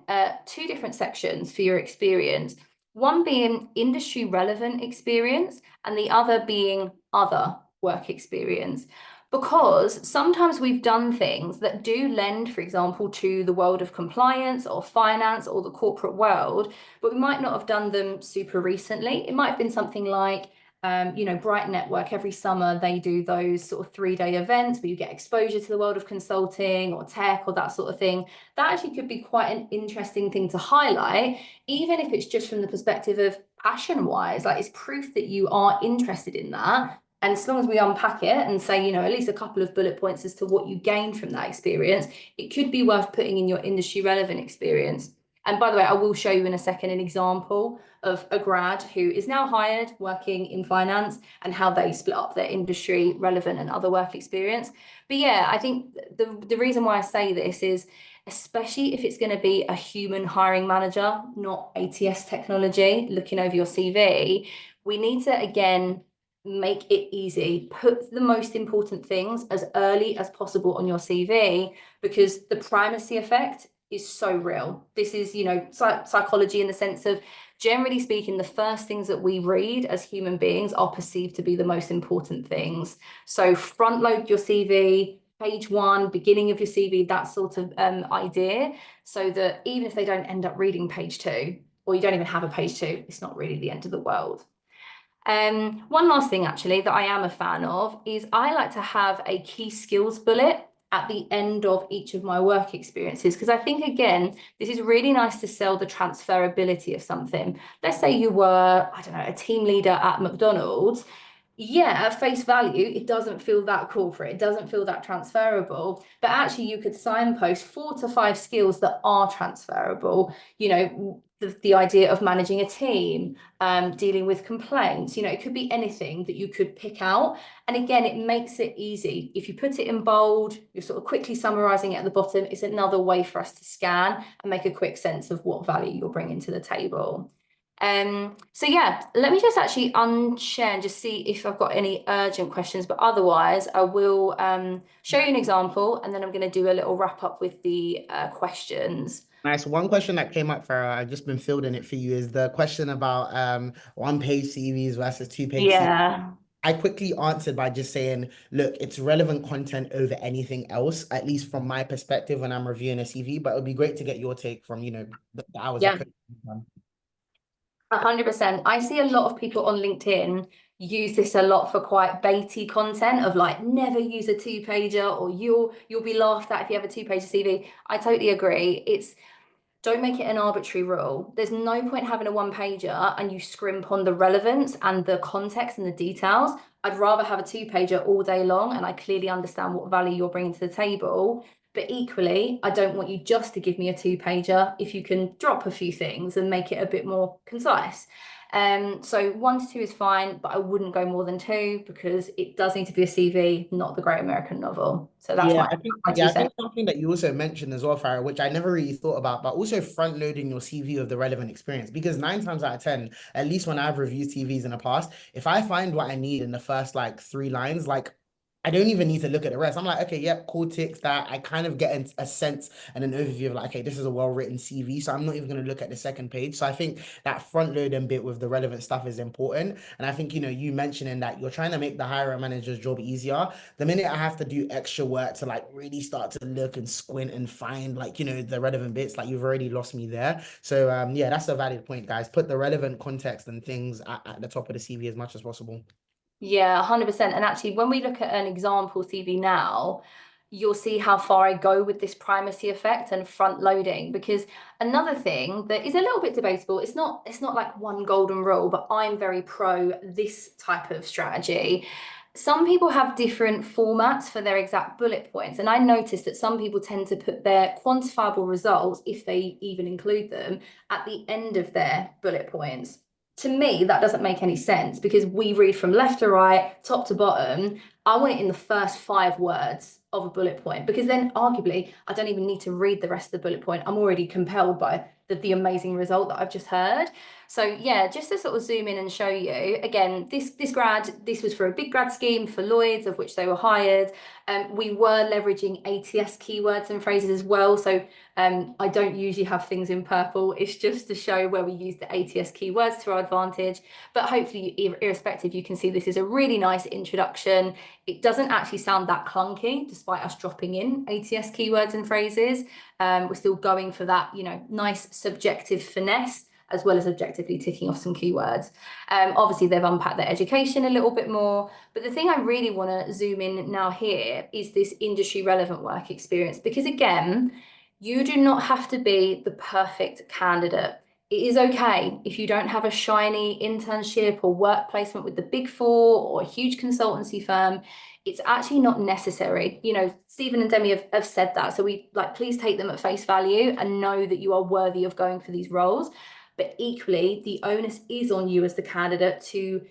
F: 2 different sections for your experience. One being industry relevant experience and the other being other work experience. Because sometimes we've done things that do lend, for example, to the world of compliance or finance or the corporate world, but we might not have done them super recently. It might have been something like, you know, Bright Network, every summer they do those sort of 3-day events where you get exposure to the world of consulting or tech or that sort of thing. That actually could be quite an interesting thing to highlight, even if it's just from the perspective of passion wise, like it's proof that you are interested in that. And as long as we unpack it and say, you know, at least a couple of bullet points as to what you gained from that experience, it could be worth putting in your industry relevant experience. And by the way, I will show you in a second an example of a grad who is now hired working in finance and how they split up their industry relevant and other work experience. But yeah, I think the reason why I say this is, especially if it's going to be a human hiring manager, not ATS technology, looking over your CV, we need to, again, make it easy. Put the most important things as early as possible on your CV, because the primacy effect is so real. This is, you know, psychology in the sense of, generally speaking, the first things that we read as human beings are perceived to be the most important things. So front load your CV, page 1, beginning of your CV, that sort of idea, so that even if they don't end up reading page 2, or you don't even have a page 2, it's not really the end of the world. One last thing actually that I am a fan of is I like to have a key skills bullet at the end of each of my work experiences, because I think, again, this is really nice to sell the transferability of something. Let's say you were, I don't know, a team leader at McDonald's. Yeah, at face value, it doesn't feel that corporate, it doesn't feel that transferable, but actually you could signpost 4 to 5 skills that are transferable. You know, the idea of managing a team, dealing with complaints, you know, it could be anything that you could pick out. And again, it makes it easy. If you put it in bold, you're sort of quickly summarizing it at the bottom. It's another way for us to scan and make a quick sense of what value you're bringing to the table. So yeah, let me just actually unshare and just see if I've got any urgent questions, but otherwise I will show you an example, and then I'm going to do a little wrap up with the questions.
A: Nice. One question that came up, Farah, I've just been fielding it for you, is the question about 1-page CVs versus 2-page CVs.
F: Yeah.
A: I quickly answered by just saying, look, it's relevant content over anything else, at least from my perspective when I'm reviewing a CV, but it would be great to get your take from, you know, the hours
F: Yeah.
A: I put in.
F: 100%. I see a lot of people on LinkedIn use this a lot for quite baity content of like, never use a 2-pager, or you'll be laughed at if you have a 2-pager CV. I totally agree. Don't make it an arbitrary rule. There's no point having a 1-pager and you scrimp on the relevance and the context and the details. I'd rather have a 2-pager all day long and I clearly understand what value you're bringing to the table. But equally, I don't want you just to give me a 2-pager if you can drop a few things and make it a bit more concise. So 1 to 2 is fine, but I wouldn't go more than 2 because it does need to be a CV, not the Great American Novel. So that's
A: Yeah,
F: my
A: I think
F: 2 cents.
A: something that you also mentioned as well, Farah, which I never really thought about, but also front loading your CV of the relevant experience. Because 9 times out of 10, at least when I've reviewed CVs in the past, if I find what I need in the first like 3 lines, like I don't even need to look at the rest. I'm like, okay, yep, cool, ticks that. I kind of get a sense and an overview of like, okay, this is a well-written CV. So I'm not even going to look at the second page. So I think that front loading bit with the relevant stuff is important. And I think, you mentioning that you're trying to make the hiring manager's job easier. The minute I have to do extra work to like really start to look and squint and find like, the relevant bits, like you've already lost me there. So yeah, that's a valid point, guys. Put the relevant context and things at the top of the CV as much as possible.
F: Yeah, 100%. And actually, when we look at an example CV now, you'll see how far I go with this primacy effect and front loading. Because another thing that is a little bit debatable, it's not like one golden rule, but I'm very pro this type of strategy. Some people have different formats for their exact bullet points. And I noticed that some people tend to put their quantifiable results, if they even include them, at the end of their bullet points. To me, that doesn't make any sense because we read from left to right, top to bottom. I want it in the first 5 words of a bullet point because then arguably I don't even need to read the rest of the bullet point. I'm already compelled by the amazing result that I've just heard. So yeah, just to sort of zoom in and show you again, this was for a big grad scheme for Lloyds, of which they were hired. We were leveraging ATS keywords and phrases as well. So I don't usually have things in purple. It's just to show where we use the ATS keywords to our advantage. But hopefully, irrespective, you can see this is a really nice introduction. It doesn't actually sound that clunky, despite us dropping in ATS keywords and phrases. We're still going for that, nice subjective finesse, as well as objectively ticking off some keywords. Obviously, they've unpacked their education a little bit more. But the thing I really want to zoom in now here is this industry relevant work experience. Because again, you do not have to be the perfect candidate. It is okay if you don't have a shiny internship or work placement with the Big Four or a huge consultancy firm. It's actually not necessary. Stephen and Demi have said that. So please take them at face value and know that you are worthy of going for these roles. But equally, the onus is on you as the candidate to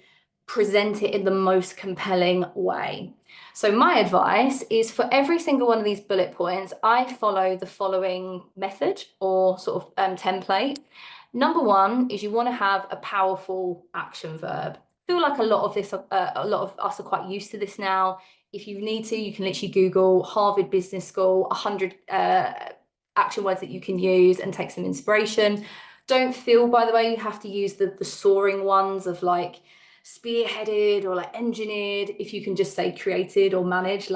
F: present it in the most compelling way. So my advice is for every single one of these bullet points, I follow the following method or sort of template. Number 1 is you want to have a powerful action verb. I feel like a lot of us are quite used to this now. If you need to, you can literally Google Harvard Business School, 100 action words that you can use and take some inspiration. Don't feel, by the way, you have to use the soaring ones of like spearheaded or like engineered. If you can just say created or managed,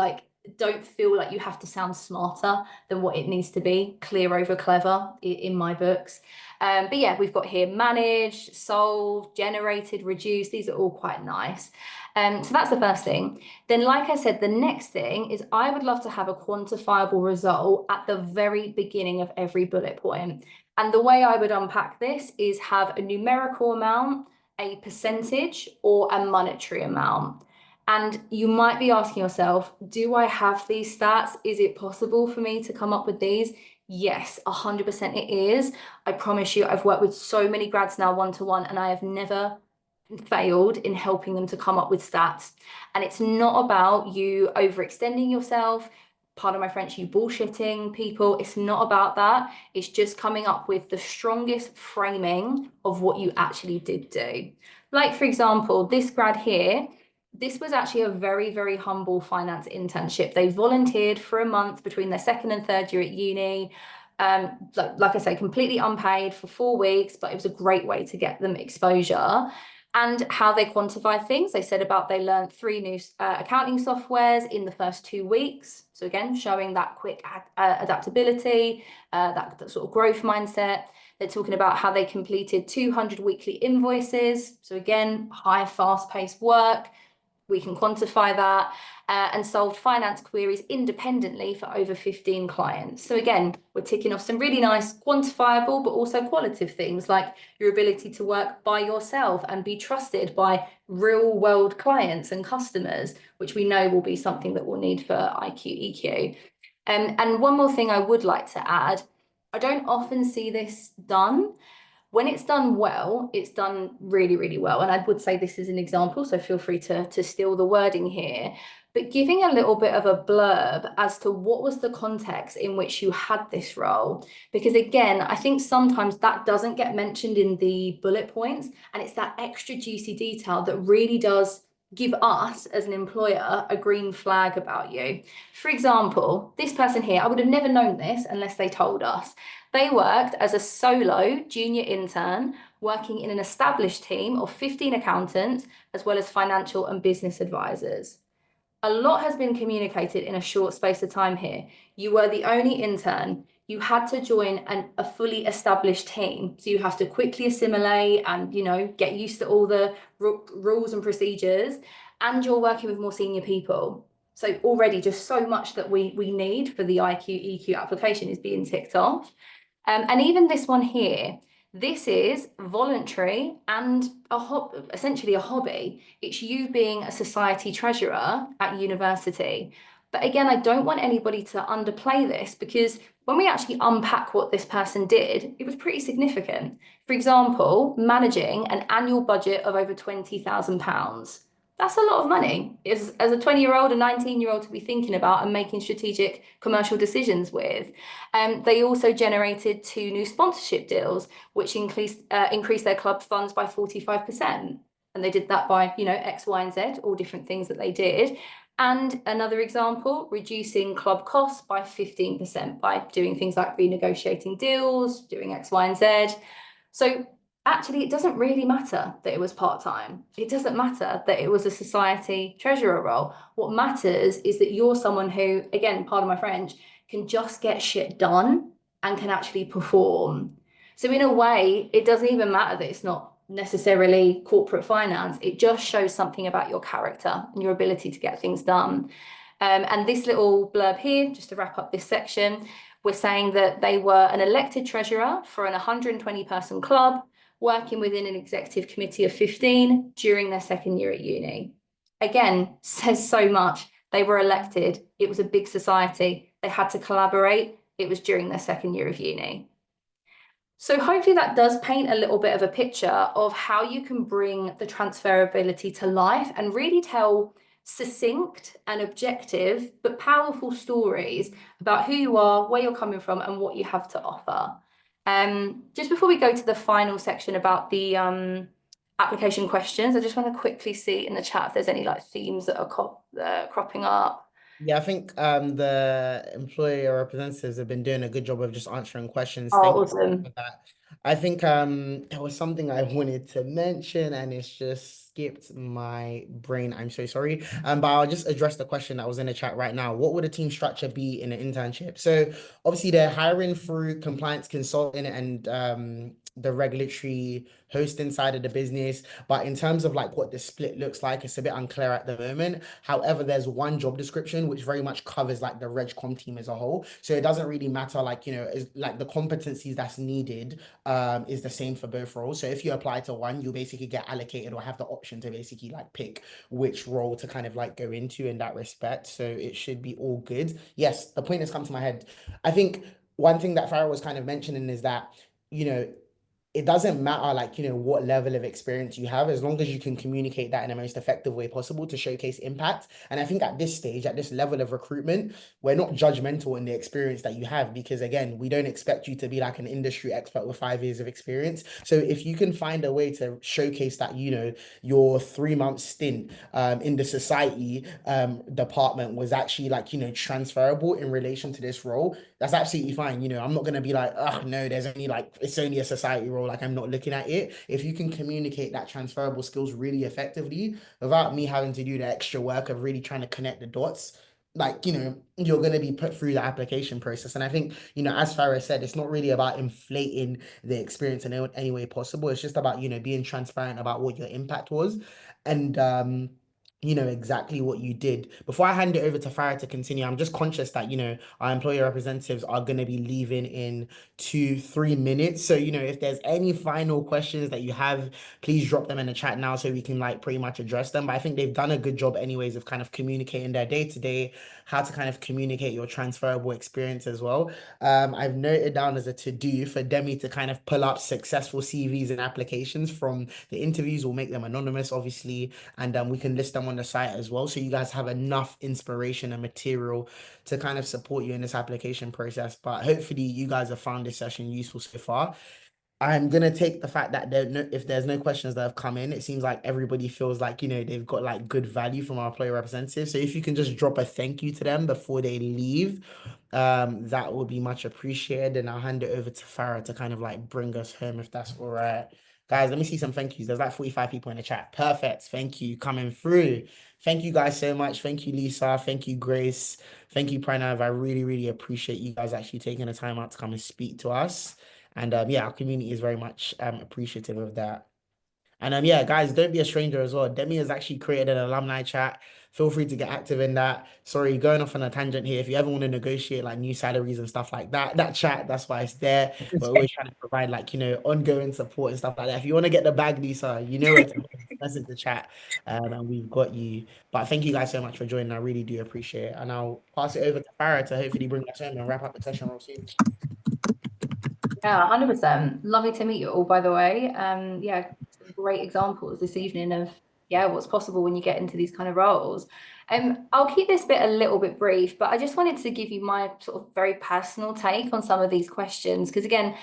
F: don't feel like you have to sound smarter than what it needs to be. Clear over clever in my books. But yeah, we've got here managed, solved, generated, reduced. These are all quite nice. So that's the first thing. Then, like I said, the next thing is I would love to have a quantifiable result at the very beginning of every bullet point. And the way I would unpack this is have a numerical amount, a percentage, or a monetary amount. And you might be asking yourself, do I have these stats? Is it possible for me to come up with these? Yes, 100% it is. I promise you, I've worked with so many grads now one-to-one, and I have never failed in helping them to come up with stats. And it's not about you overextending yourself, pardon my French, you bullshitting people. It's not about that. It's just coming up with the strongest framing of what you actually did do. Like, for example, this grad here, this was actually a very, very humble finance internship. They volunteered for a month between their 2nd and 3rd year at uni. Like I say, completely unpaid for 4 weeks, but it was a great way to get them exposure. And how they quantify things, they said they learned 3 new accounting softwares in the first 2 weeks. So again, showing that quick adaptability, that sort of growth mindset. They're talking about how they completed 200 weekly invoices. So again, high, fast-paced work. We can quantify that, and solved finance queries independently for over 15 clients. So again, we're ticking off some really nice quantifiable, but also qualitative things like your ability to work by yourself and be trusted by real world clients and customers, which we know will be something that we'll need for IQ EQ. And one more thing I would like to add, I don't often see this done. When it's done well, it's done really, really well. And I would say this is an example, so feel free to steal the wording here. But giving a little bit of a blurb as to what was the context in which you had this role. Because again, I think sometimes that doesn't get mentioned in the bullet points, and it's that extra juicy detail that really does give us as an employer a green flag about you. For example, this person here, I would have never known this unless they told us. They worked as a solo junior intern, working in an established team of 15 accountants, as well as financial and business advisors. A lot has been communicated in a short space of time here. You were the only intern. You had to join a fully established team. So you have to quickly assimilate and, get used to all the rules and procedures. And you're working with more senior people. So already just so much that we need for the IQ EQ application is being ticked off. And even this one here, this is voluntary and essentially a hobby. It's you being a society treasurer at university. But again, I don't want anybody to underplay this, because when we actually unpack what this person did, it was pretty significant. For example, managing an annual budget of over £20,000. That's a lot of money as a 20-year-old, a 19-year-old to be thinking about and making strategic commercial decisions with. They also generated 2 new sponsorship deals, which increased their club funds by 45%. And they did that by, X, Y, and Z, all different things that they did. And another example, reducing club costs by 15% by doing things like renegotiating deals, doing X, Y, and Z. So actually, it doesn't really matter that it was part-time. It doesn't matter that it was a society treasurer role. What matters is that you're someone who, again, pardon my French, can just get shit done and can actually perform. So in a way, it doesn't even matter that it's not necessarily corporate finance. It just shows something about your character and your ability to get things done. And this little blurb here, just to wrap up this section, we're saying that they were an elected treasurer for an 120-person club, working within an executive committee of 15 during their second year at uni. Again, says so much. They were elected. It was a big society. They had to collaborate. It was during their second year of uni. So hopefully that does paint a little bit of a picture of how you can bring the transferability to life and really tell succinct and objective but powerful stories about who you are, where you're coming from, and what you have to offer. Just before we go to the final section about the application questions, I just want to quickly see in the chat if there's any themes that are cropping up.
A: Yeah, I think the employer representatives have been doing a good job of just answering questions.
F: Oh,
A: Thank you
F: awesome.
A: for that. I think there was something I wanted to mention and it's just skipped my brain. I'm so sorry. But I'll just address the question that was in the chat right now. What would a team structure be in an internship? So obviously they're hiring through compliance consulting and the regulatory hosting side of the business. But in terms of what the split looks like, it's a bit unclear at the moment. However, there's one job description which very much covers the RegCom team as a whole. So it doesn't really matter the competencies that's needed is the same for both roles. So if you apply to one, you basically get allocated or have the option to basically pick which role to kind of go into in that respect. So it should be all good. Yes, the point has come to my head. I think one thing that Farah was kind of mentioning is that, it doesn't matter what level of experience you have, as long as you can communicate that in the most effective way possible to showcase impact. And I think at this stage, at this level of recruitment, we're not judgmental in the experience that you have, because again, we don't expect you to be an industry expert with 5 years of experience. So if you can find a way to showcase that, your 3-month stint in the society department was actually transferable in relation to this role, that's absolutely fine. I'm not going to be oh no, there's only it's only a society role, I'm not looking at it. If you can communicate that transferable skills really effectively without me having to do the extra work of really trying to connect the dots, you're going to be put through the application process. And I think, as Farah said, it's not really about inflating the experience in any way possible. It's just about, being transparent about what your impact was. And you know, exactly what you did. Before I hand it over to Farah to continue, I'm just conscious that, you know, our employer representatives are going to be leaving in 2-3 minutes. So, you know, if there's any final questions that you have, please drop them in the chat now so we can like pretty much address them. But I think they've done a good job anyways of kind of communicating their day-to-day, how to kind of communicate your transferable experience as well. I've noted down as a to-do for Demi to kind of pull up successful CVs and applications from the interviews. We'll make them anonymous, obviously, and we can list them on the site as well, so you guys have enough inspiration and material to kind of support you in this application process. But hopefully you guys have found this session useful so far. I'm gonna take the fact that if there's no questions that have come in, it seems like everybody feels like, you know, they've got like good value from our employer representatives. So if you can just drop a thank you to them before they leave, that would be much appreciated. And I'll hand it over to Farah to kind of like bring us home, if that's all right. Guys, let me see some thank yous. There's like 45 people in the chat. Perfect. Thank you coming through. Thank you guys so much. Thank you, Lisa. Thank you, Grace. Thank you, Pranav. I really, really appreciate you guys actually taking the time out to come and speak to us. And yeah, our community is very much appreciative of that. And yeah, guys, don't be a stranger as well. Demi has actually created an alumni chat. Feel free to get active in that. Sorry, going off on a tangent here. If you ever want to negotiate like new salaries and stuff like that, that chat, that's why it's there. We're always trying to provide like, you know, ongoing support and stuff like that. If you want to get the bag, Lisa, you know where to message the chat, and we've got you. But thank you guys so much for joining. I really do appreciate it. And I'll pass it over to Farah to hopefully bring us home and wrap up the session real soon.
F: Yeah, 100%. Lovely to meet you all, by the way. Yeah, some great examples this evening of what's possible when you get into these kind of roles. I'll keep this bit a little bit brief, but I just wanted to give you my sort of very personal take on some of these questions, because again,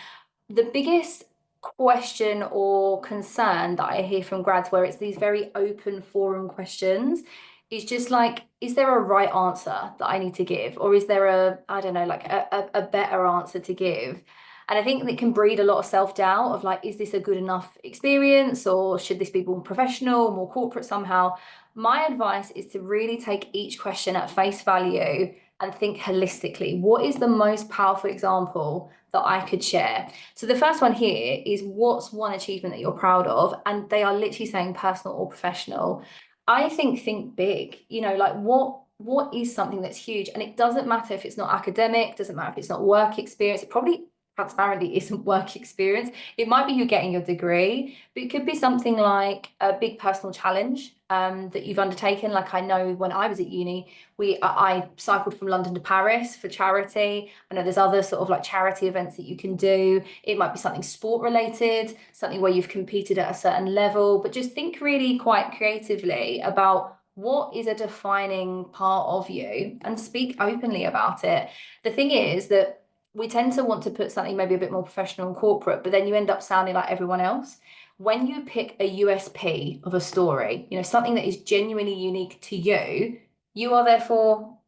F: the biggest question or concern that I hear from grads where it's these very open forum questions is just like, is there a right answer that I need to give? Or is there a better answer to give? And I think that can breed a lot of self-doubt of like, is this a good enough experience, or should this be more professional, more corporate somehow? My advice is to really take each question at face value and think holistically. What is the most powerful example that I could share? So the first one here is, what's one achievement that you're proud of? And they are literally saying personal or professional. I think big, you know, like what is something that's huge? And it doesn't matter if it's not academic, doesn't matter if it's not work experience. It probably transparently isn't work experience. It might be you getting your degree, but it could be something like a big personal challenge that you've undertaken. Like I know when I was at uni, I cycled from London to Paris for charity. I know there's other sort of like charity events that you can do. It might be something sport related, something where you've competed at a certain level, but just think really quite creatively about what is a defining part of you and speak openly about it. The thing is that we tend to want to put something maybe a bit more professional and corporate, but then you end up sounding like everyone else. When you pick a USP of a story, you know, something that is genuinely unique to you, you are therefore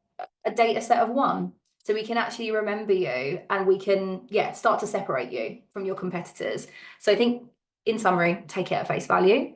F: a data set of one. So we can actually remember you, and we can, start to separate you from your competitors. So I think, in summary, take it at face value.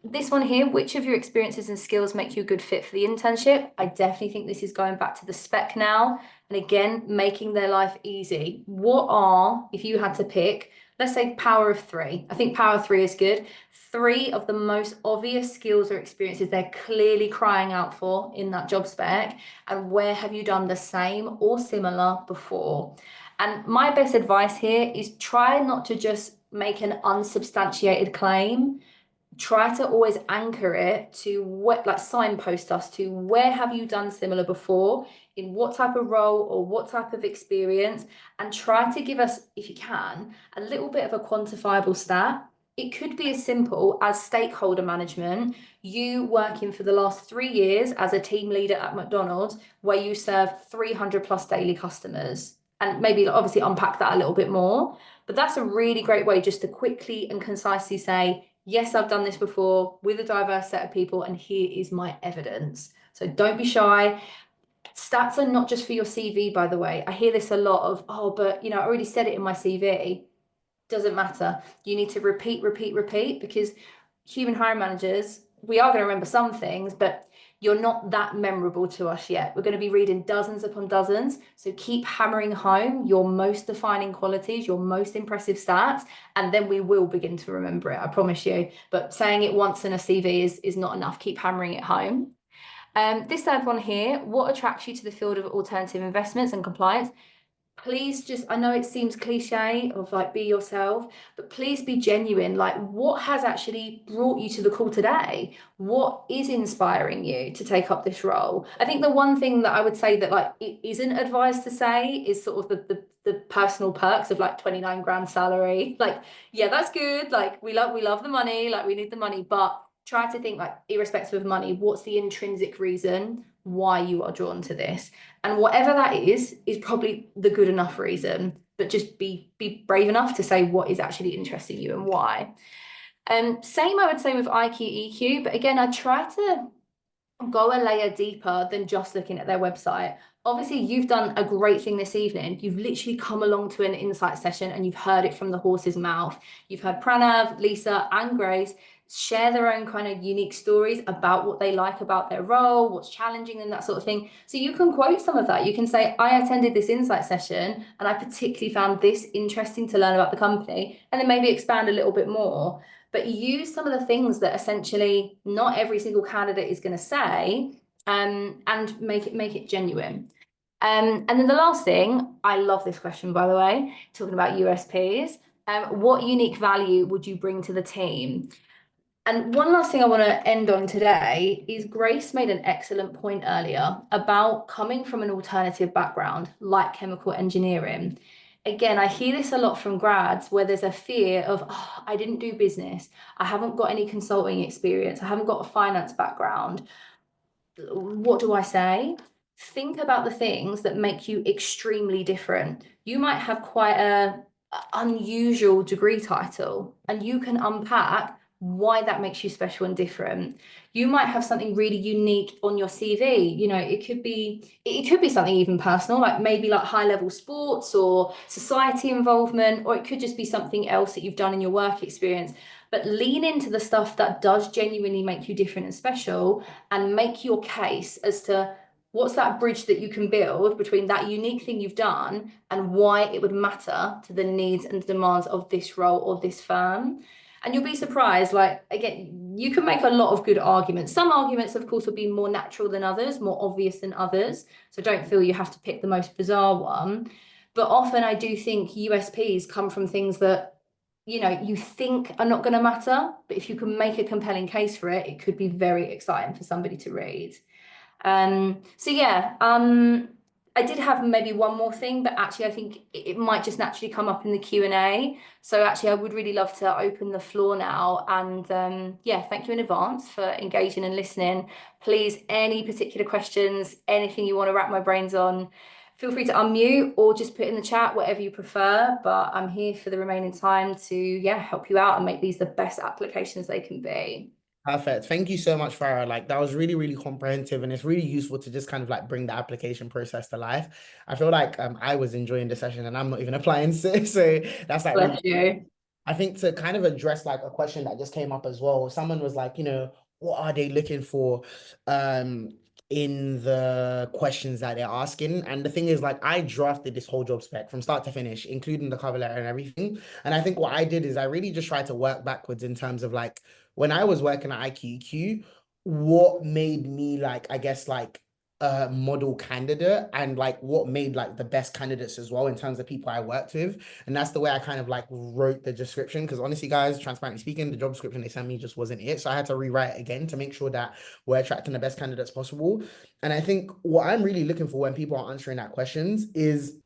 F: This one here, which of your experiences and skills make you a good fit for the internship? I definitely think this is going back to the spec now. And again, making their life easy. What are, if you had to pick, let's say power of 3. I think power of 3 is good. 3 of the most obvious skills or experiences they're clearly crying out for in that job spec. And where have you done the same or similar before? And my best advice here is try not to just make an unsubstantiated claim. Try to always anchor it to what, like signpost us to where have you done similar before, in what type of role or what type of experience, and try to give us, if you can, a little bit of a quantifiable stat. It could be as simple as stakeholder management, you working for the last 3 years as a team leader at McDonald's, where you serve 300 plus daily customers, and maybe obviously unpack that a little bit more. But that's a really great way just to quickly and concisely say, yes, I've done this before with a diverse set of people, and here is my evidence. So don't be shy. Stats are not just for your CV, by the way. I hear this a lot of, oh, but you know, I already said it in my CV. Doesn't matter. You need to repeat, because human hiring managers, we are going to remember some things, but you're not that memorable to us yet. We're going to be reading dozens upon dozens. So keep hammering home your most defining qualities, your most impressive stats, and then we will begin to remember it, I promise you. But saying it once in a CV is not enough. Keep hammering it home. This third one here, what attracts you to the field of alternative investments and compliance? Please just, I know it seems cliche of like be yourself, but please be genuine. Like, what has actually brought you to the call today? What is inspiring you to take up this role? I think the one thing that I would say that like it isn't advised to say is sort of the personal perks of like 29 grand salary. Like, yeah, that's good. Like we love the money, like we need the money, but try to think like irrespective of money, what's the intrinsic reason why you are drawn to this? And whatever that is probably the good enough reason, but just be brave enough to say what is actually interesting you and why. Same I would say with IQ, EQ, but again, I try to go a layer deeper than just looking at their website. Obviously, you've done a great thing this evening. You've literally come along to an insight session and you've heard it from the horse's mouth. You've heard Pranav, Lisa, and Grace share their own kind of unique stories about what they like about their role, what's challenging them, that sort of thing. So you can quote some of that. You can say, I attended this insight session and I particularly found this interesting to learn about the company, and then maybe expand a little bit more. But use some of the things that essentially not every single candidate is going to say, and make it genuine. And then the last thing, I love this question, by the way, talking about USPs. What unique value would you bring to the team? And one last thing I want to end on today is Grace made an excellent point earlier about coming from an alternative background like chemical engineering. Again, I hear this a lot from grads where there's a fear of, oh, I didn't do business. I haven't got any consulting experience. I haven't got a finance background. What do I say? Think about the things that make you extremely different. You might have quite a unusual degree title, and you can unpack why that makes you special and different. You might have something really unique on your CV. You know, it could be something even personal, like maybe like high level sports or society involvement, or it could just be something else that you've done in your work experience. But lean into the stuff that does genuinely make you different and special, and make your case as to what's that bridge that you can build between that unique thing you've done and why it would matter to the needs and demands of this role or this firm. And you'll be surprised, like, again, you can make a lot of good arguments. Some arguments, of course, will be more natural than others, more obvious than others. So don't feel you have to pick the most bizarre one. But often I do think USPs come from things that, you know, you think are not going to matter. But if you can make a compelling case for it, it could be very exciting for somebody to read. So yeah, I did have maybe one more thing, but actually I think it might just naturally come up in the Q&A. So actually I would really love to open the floor now, and yeah, thank you in advance for engaging and listening. Please, any particular questions, anything you want to wrap my brains on, feel free to unmute or just put in the chat, whatever you prefer, but I'm here for the remaining time to, yeah, help you out and make these the best applications they can be.
A: Perfect. Thank you so much, Farah. Like, that was really, really comprehensive, and it's really useful to just kind of like bring the application process to life. I feel like I was enjoying the session and I'm not even applying, so that's like
F: Bless
A: really,
F: you.
A: I think to kind of address like a question that just came up as well. Someone was like, you know, what are they looking for in the questions that they're asking? And the thing is, like, I drafted this whole job spec from start to finish, including the cover letter and everything. And I think what I did is I really just tried to work backwards in terms of like, when I was working at IQEQ, what made me like, I guess, like a model candidate, and like what made like the best candidates as well in terms of people I worked with. And that's the way I kind of like wrote the description, because honestly, guys, transparently speaking, the job description they sent me just wasn't it. So I had to rewrite it again to make sure that we're attracting the best candidates possible. And I think what I'm really looking for when people are answering that questions is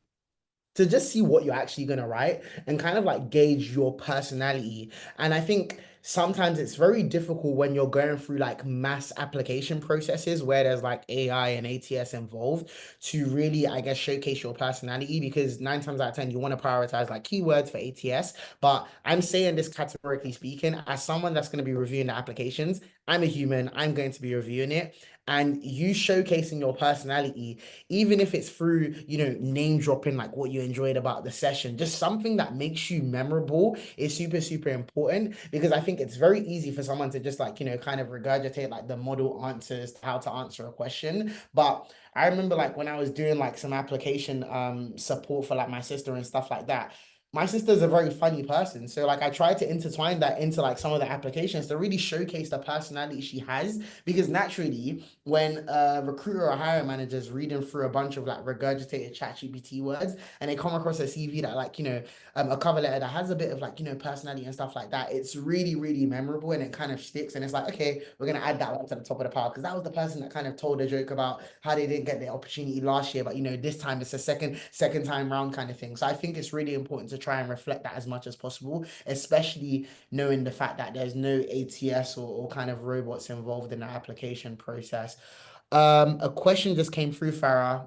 A: to just see what you're actually going to write and kind of like gauge your personality. And I think sometimes it's very difficult when you're going through like mass application processes where there's like AI and ATS involved to really, I guess, showcase your personality, because 9 times out of 10, you want to prioritize like keywords for ATS. But I'm saying this categorically speaking, as someone that's going to be reviewing the applications, I'm a human, I'm going to be reviewing it. And you showcasing your personality, even if it's through, you know, name dropping like what you enjoyed about the session, just something that makes you memorable is super, super important. Because I think think it's very easy for someone to just like, kind of regurgitate like the model answers to how to answer a question. But I remember like when I was doing like some application support for like my sister and stuff like that. My sister's a very funny person. So like I tried to intertwine that into like some of the applications to really showcase the personality she has. Because naturally, when a recruiter or hiring manager is reading through a bunch of like regurgitated ChatGPT words and they come across a CV that like, a cover letter that has a bit of like, personality and stuff like that, it's really, really memorable and it kind of sticks. And it's like, okay, we're going to add that one to the top of the pile because that was the person that kind of told a joke about how they didn't get the opportunity last year, but this time it's a second time round kind of thing. So I think it's really important to try and reflect that as much as possible, especially knowing the fact that there's no ATS or kind of robots involved in the application process. A question just came through, Farah.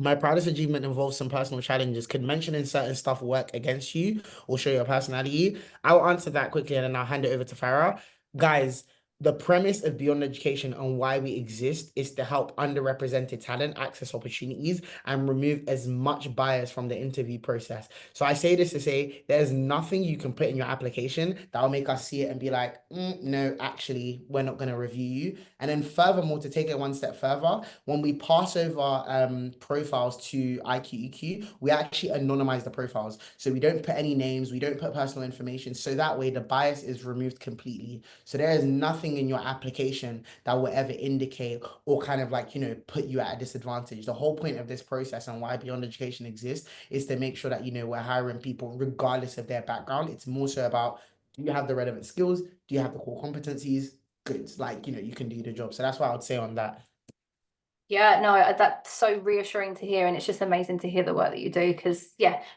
A: My proudest achievement involves some personal challenges. Could mentioning certain stuff work against you or show your personality? I'll answer that quickly and then I'll hand it over to Farah. Guys, the premise of Beyond Education and why we exist is to help underrepresented talent access opportunities and remove as much bias from the interview process. So I say this to say there's nothing you can put in your application that will make us see it and be like, no, actually, we're not going to review you. And then furthermore, to take it one step further, when we pass over profiles to IQ-EQ, we actually anonymize the profiles. So we don't put any names, we don't put personal information. So that way the bias is removed completely. So there is nothing in your application that will ever indicate or kind of like, put you at a disadvantage. The whole point of this process and why Beyond Education exists is to make sure that, we're hiring people regardless of their background. It's more so about, do you have the relevant skills? Do you have the core competencies? Good. Like, you can do the job. So that's what I would say on that.
F: Yeah, no, that's so reassuring to hear, and it's just amazing to hear the work that you do because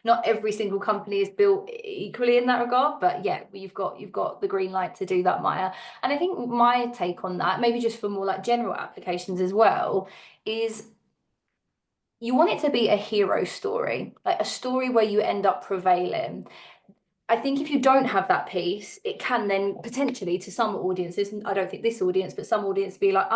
F: not every single company is built equally in that regard, but you've got the green light to do that, Maya. And I think my take on that, maybe just for more like general applications as well, is you want it to be a hero story, like a story where you end up prevailing. I think if you don't have that piece, it can then potentially to some audiences, I don't think this audience, but some audience be like,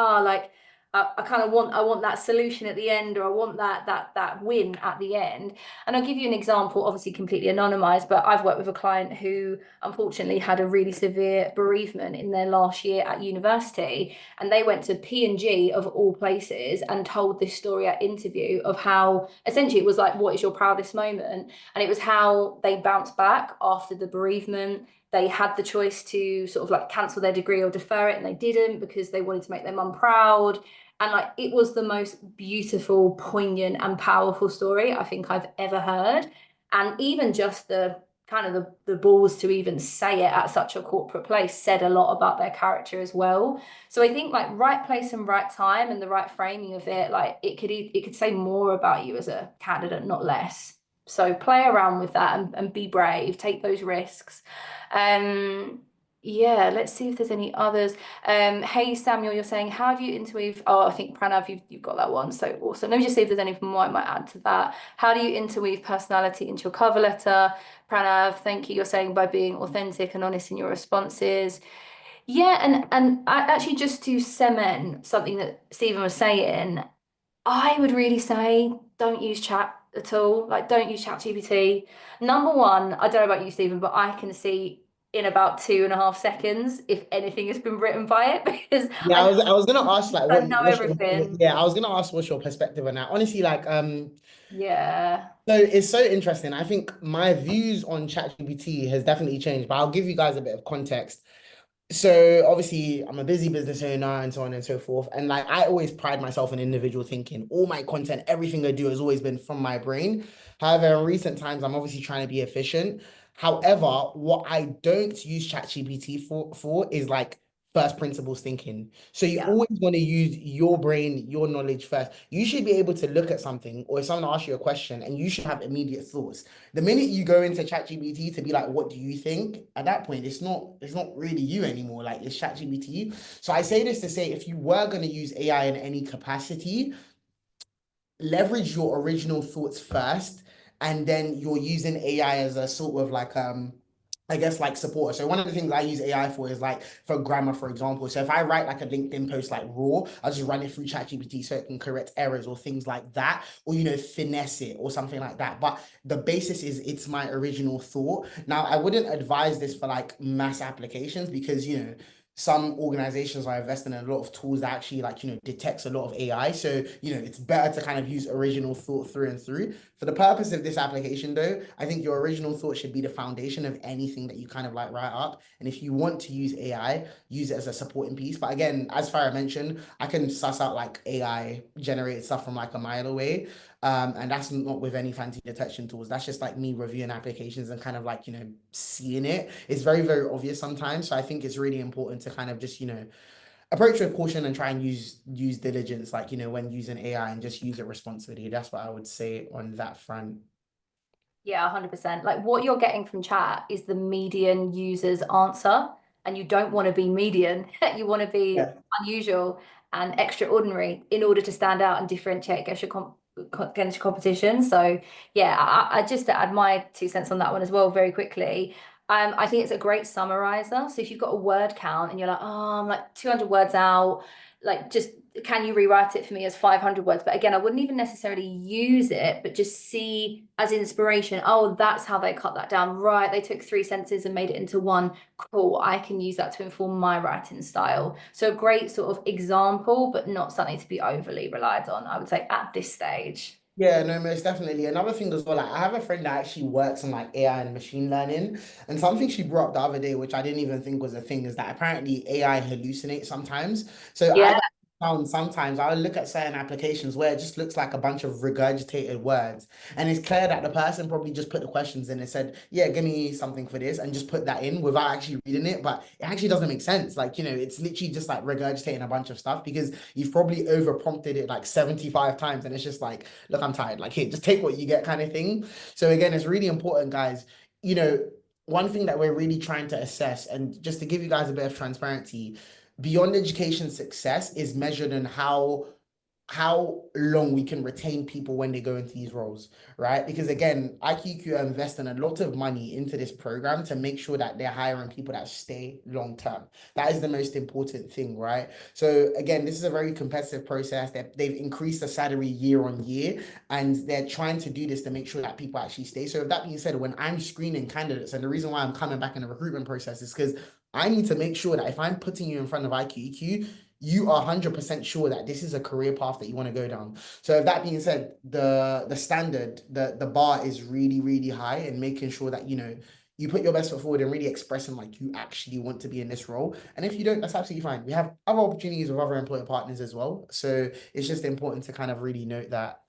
F: I kind of want that solution at the end, or I want that win at the end. And I'll give you an example, obviously completely anonymized, but I've worked with a client who unfortunately had a really severe bereavement in their last year at university, and they went to P&G of all places and told this story at interview of how essentially it was like, what is your proudest moment? And it was how they bounced back after the bereavement. They had the choice to sort of like cancel their degree or defer it, and they didn't because they wanted to make their mum proud. And like, it was the most beautiful, poignant and powerful story I think I've ever heard. And even just the kind of the balls to even say it at such a corporate place said a lot about their character as well. So I think like right place and right time and the right framing of it, like it could say more about you as a candidate, not less. So play around with that and be brave, take those risks. Let's see if there's any others. Hey Samuel, you're saying, how do you interweave? Oh, I think Pranav, you've got that one. So awesome. Let me just see if there's anything more I might add to that. How do you interweave personality into your cover letter? Pranav, thank you. You're saying by being authentic and honest in your responses. Yeah, and I, actually just to cement something that Stephen was saying, I would really say don't use chat at all. Like, don't use ChatGPT. Number one, I don't know about you, Stephen, but I can see in about 2.5 seconds if anything has been written by it because
A: I was gonna ask like
F: I know everything.
A: I was gonna ask what's your perspective on that. Honestly, like
F: yeah.
A: So it's so interesting. I think my views on ChatGPT has definitely changed, but I'll give you guys a bit of context. So obviously I'm a busy business owner and so on and so forth. And like I always pride myself in individual thinking. All my content, everything I do has always been from my brain. However, in recent times, I'm obviously trying to be efficient. However, what I don't use ChatGPT for is like first principles thinking. So you always want to use your brain, your knowledge first. You should be able to look at something, or if someone asks you a question, and you should have immediate thoughts. The minute you go into ChatGPT to be like, what do you think? At that point, it's not really you anymore. Like it's ChatGPT. So I say this to say, if you were going to use AI in any capacity, leverage your original thoughts first, and then you're using AI as a sort of like I guess like supporter. So one of the things I use AI for is like for grammar, for example. So if I write like a LinkedIn post like raw, I'll just run it through ChatGPT so it can correct errors or things like that, or finesse it or something like that. But the basis is it's my original thought. Now I wouldn't advise this for like mass applications because some organizations are investing in a lot of tools that actually like detects a lot of AI. So it's better to kind of use original thought through and through. For the purpose of this application though, I think your original thought should be the foundation of anything that you kind of like write up. And if you want to use AI, use it as a supporting piece. But again, as Farah mentioned, I can suss out like AI generated stuff from like a mile away. And that's not with any fancy detection tools. That's just like me reviewing applications and kind of like, seeing it. It's very, very obvious sometimes. So I think it's really important to kind of just, approach with caution and try and use diligence, like, when using AI, and just use it responsibly. That's what I would say on that front.
F: Yeah, 100%. Like what you're getting from chat is the median user's answer, and you don't want to be median. You want to be unusual and extraordinary in order to stand out and differentiate against your competition. So yeah, I just to add my 2 cents on that one as well very quickly. I think it's a great summarizer. So if you've got a word count and you're like, oh, I'm like 200 words out, like just can you rewrite it for me as 500 words? But again, I wouldn't even necessarily use it, but just see as inspiration. Oh, that's how they cut that down. Right. They took 3 sentences and made it into one. Cool. I can use that to inform my writing style. So a great sort of example, but not something to be overly relied on, I would say, at this stage.
A: Yeah, no, most definitely. Another thing as well, like I have a friend that actually works on like AI and machine learning, and something she brought up the other day, which I didn't even think was a thing, is that apparently AI hallucinates sometimes. So
F: Yeah.
A: I found sometimes I'll look at certain applications where it just looks like a bunch of regurgitated words, and it's clear that the person probably just put the questions in and said, "Yeah, give me something for this," and just put that in without actually reading it. But it actually doesn't make sense. Like, it's literally just like regurgitating a bunch of stuff because you've probably over prompted it like 75 times, and it's just like, look, I'm tired. Like, here, just take what you get kind of thing. So again, it's really important, guys. One thing that we're really trying to assess, and just to give you guys a bit of transparency, beyond education success is measured in how long we can retain people when they go into these roles, right? Because again, IQQ are investing a lot of money into this program to make sure that they're hiring people that stay long term. That is the most important thing, right? So again, this is a very competitive process. They've increased the salary year on year, and they're trying to do this to make sure that people actually stay. So with that being said, when I'm screening candidates, and the reason why I'm coming back in the recruitment process is because I need to make sure that if I'm putting you in front of IQQ, you are 100% sure that this is a career path that you want to go down. So with that being said, the standard, the bar is really, really high, and making sure that, you put your best foot forward and really expressing like you actually want to be in this role. And if you don't, that's absolutely fine. We have other opportunities with other employer partners as well. So it's just important to kind of really note that.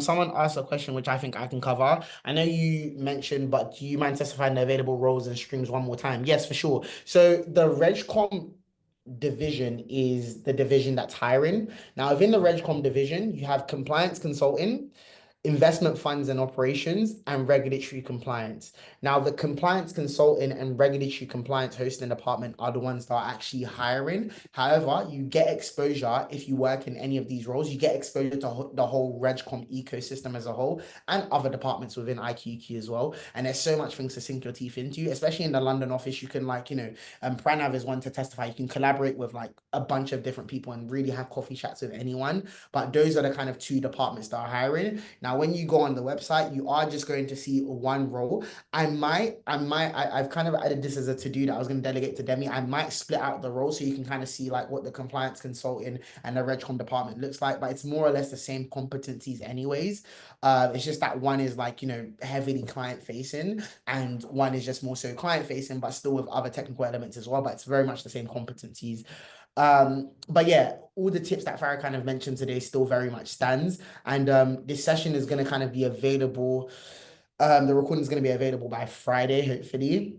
A: Someone asked a question which I think I can cover. I know you mentioned, but do you mind specifying the available roles and streams one more time? Yes, for sure. So the RegCom division is the division that's hiring. Now, within the RegCom division, you have compliance consulting, investment funds and operations, and regulatory compliance. Now, the compliance consultant and regulatory compliance hosting department are the ones that are actually hiring. However, you get exposure if you work in any of these roles. You get exposure to the whole RegCom ecosystem as a whole, and other departments within IQQ as well. And there's so much things to sink your teeth into, especially in the London office. You can Pranav is one to testify. You can collaborate with like a bunch of different people and really have coffee chats with anyone. But those are the kind of 2 departments that are hiring. Now, when you go on the website, you are just going to see one role. I've kind of added this as a to-do that I was going to delegate to Demi. I might split out the role so you can kind of see like what the compliance consulting and the RegCom department looks like, but it's more or less the same competencies anyways. It's just that one is like, heavily client facing, and one is just more so client facing, but still with other technical elements as well, but it's very much the same competencies. But yeah, all the tips that Farah kind of mentioned today still very much stands. And this session is going to kind of be available. The recording is going to be available by Friday, hopefully.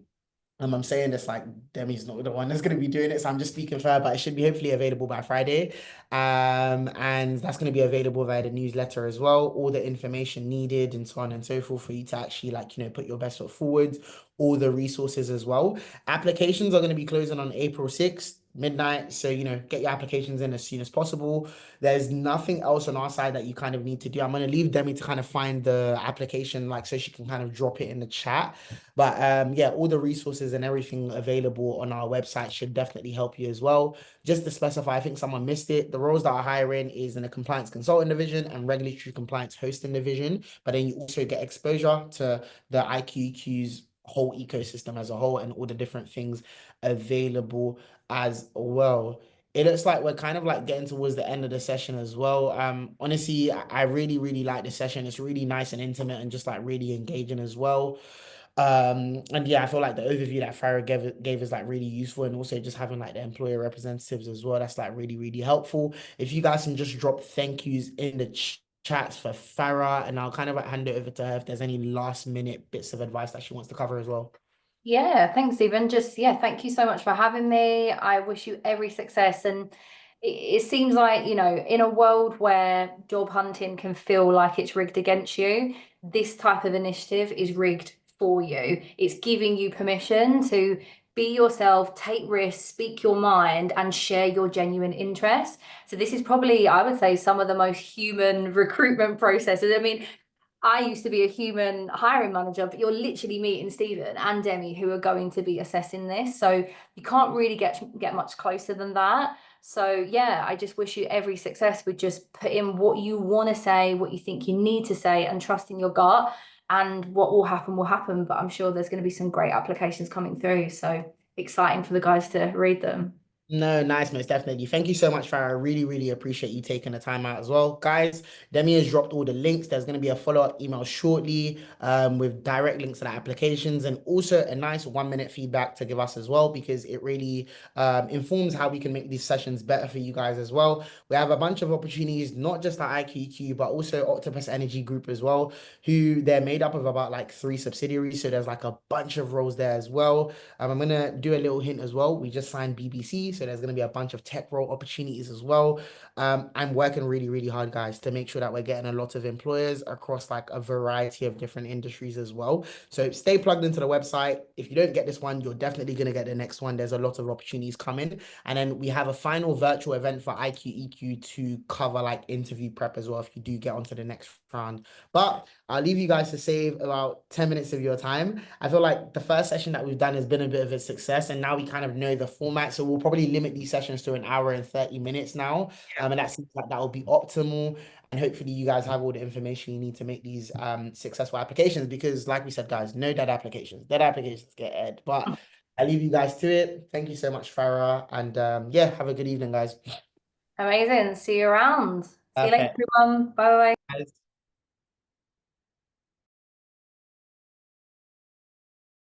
A: I'm saying this like Demi's not the one that's going to be doing it, so I'm just speaking for her, but it should be hopefully available by Friday. And that's going to be available via the newsletter as well, all the information needed and so on and so forth for you to actually put your best foot forward, all the resources as well. Applications are going to be closing on April 6th. midnight. So, get your applications in as soon as possible. There's nothing else on our side that you kind of need to do. I'm going to leave Demi to kind of find the application, like, so she can kind of drop it in the chat. But yeah, all the resources and everything available on our website should definitely help you as well. Just to specify, I think someone missed it. The roles that are hiring is in the compliance consultant division and regulatory compliance hosting division. But then you also get exposure to the IQEQ's whole ecosystem as a whole and all the different things available as well. It looks like we're kind of like getting towards the end of the session as well. Honestly, I really, really like the session. It's really nice and intimate and just like really engaging as well. And yeah, I feel like the overview that Farah gave is like really useful, and also just having like the employer representatives as well. That's like really, really helpful. If you guys can just drop thank yous in the chats for Farah, and I'll kind of hand it over to her if there's any last minute bits of advice that she wants to cover as well.
F: Yeah, thanks, Stephen. Just, yeah, thank you so much for having me. I wish you every success. And it seems like, in a world where job hunting can feel like it's rigged against you, this type of initiative is rigged for you. It's giving you permission to be yourself, take risks, speak your mind, and share your genuine interest. So this is probably, I would say, some of the most human recruitment processes. I mean, I used to be a human hiring manager, but you're literally meeting Stephen and Demi, who are going to be assessing this. So you can't really get much closer than that. So yeah, I just wish you every success with just put in what you want to say, what you think you need to say, and trust in your gut. And what will happen will happen. But I'm sure there's going to be some great applications coming through. So exciting for the guys to read them.
A: No, nice, most definitely. Thank you so much, Farah. I really, really appreciate you taking the time out as well. Guys, Demi has dropped all the links. There's going to be a follow-up email shortly with direct links to the applications and also a nice 1-minute feedback to give us as well, because it really informs how we can make these sessions better for you guys as well. We have a bunch of opportunities, not just at IQEQ, but also Octopus Energy Group as well, who they're made up of about like 3 subsidiaries. So there's like a bunch of roles there as well. I'm going to do a little hint as well. We just signed BBC, so there's going to be a bunch of tech role opportunities as well. I'm working really, really hard, guys, to make sure that we're getting a lot of employers across like a variety of different industries as well. So stay plugged into the website. If you don't get this one, you're definitely going to get the next one. There's a lot of opportunities coming. And then we have a final virtual event for IQEQ to cover like interview prep as well, if you do get onto the next round. But I'll leave you guys to save about 10 minutes of your time. I feel like the first session that we've done has been a bit of a success, and now we kind of know the format. So we'll probably limit these sessions to 1 hour and 30 minutes now. And that seems like that will be optimal. And hopefully you guys have all the information you need to make these successful applications, because like we said, guys, no dead applications. Dead applications get ed. But I leave you guys to it. Thank you so much, Farah. And yeah, have a good evening, guys.
F: Amazing. See you around. See you later,
A: Okay.
F: everyone. Bye bye.
A: Guys.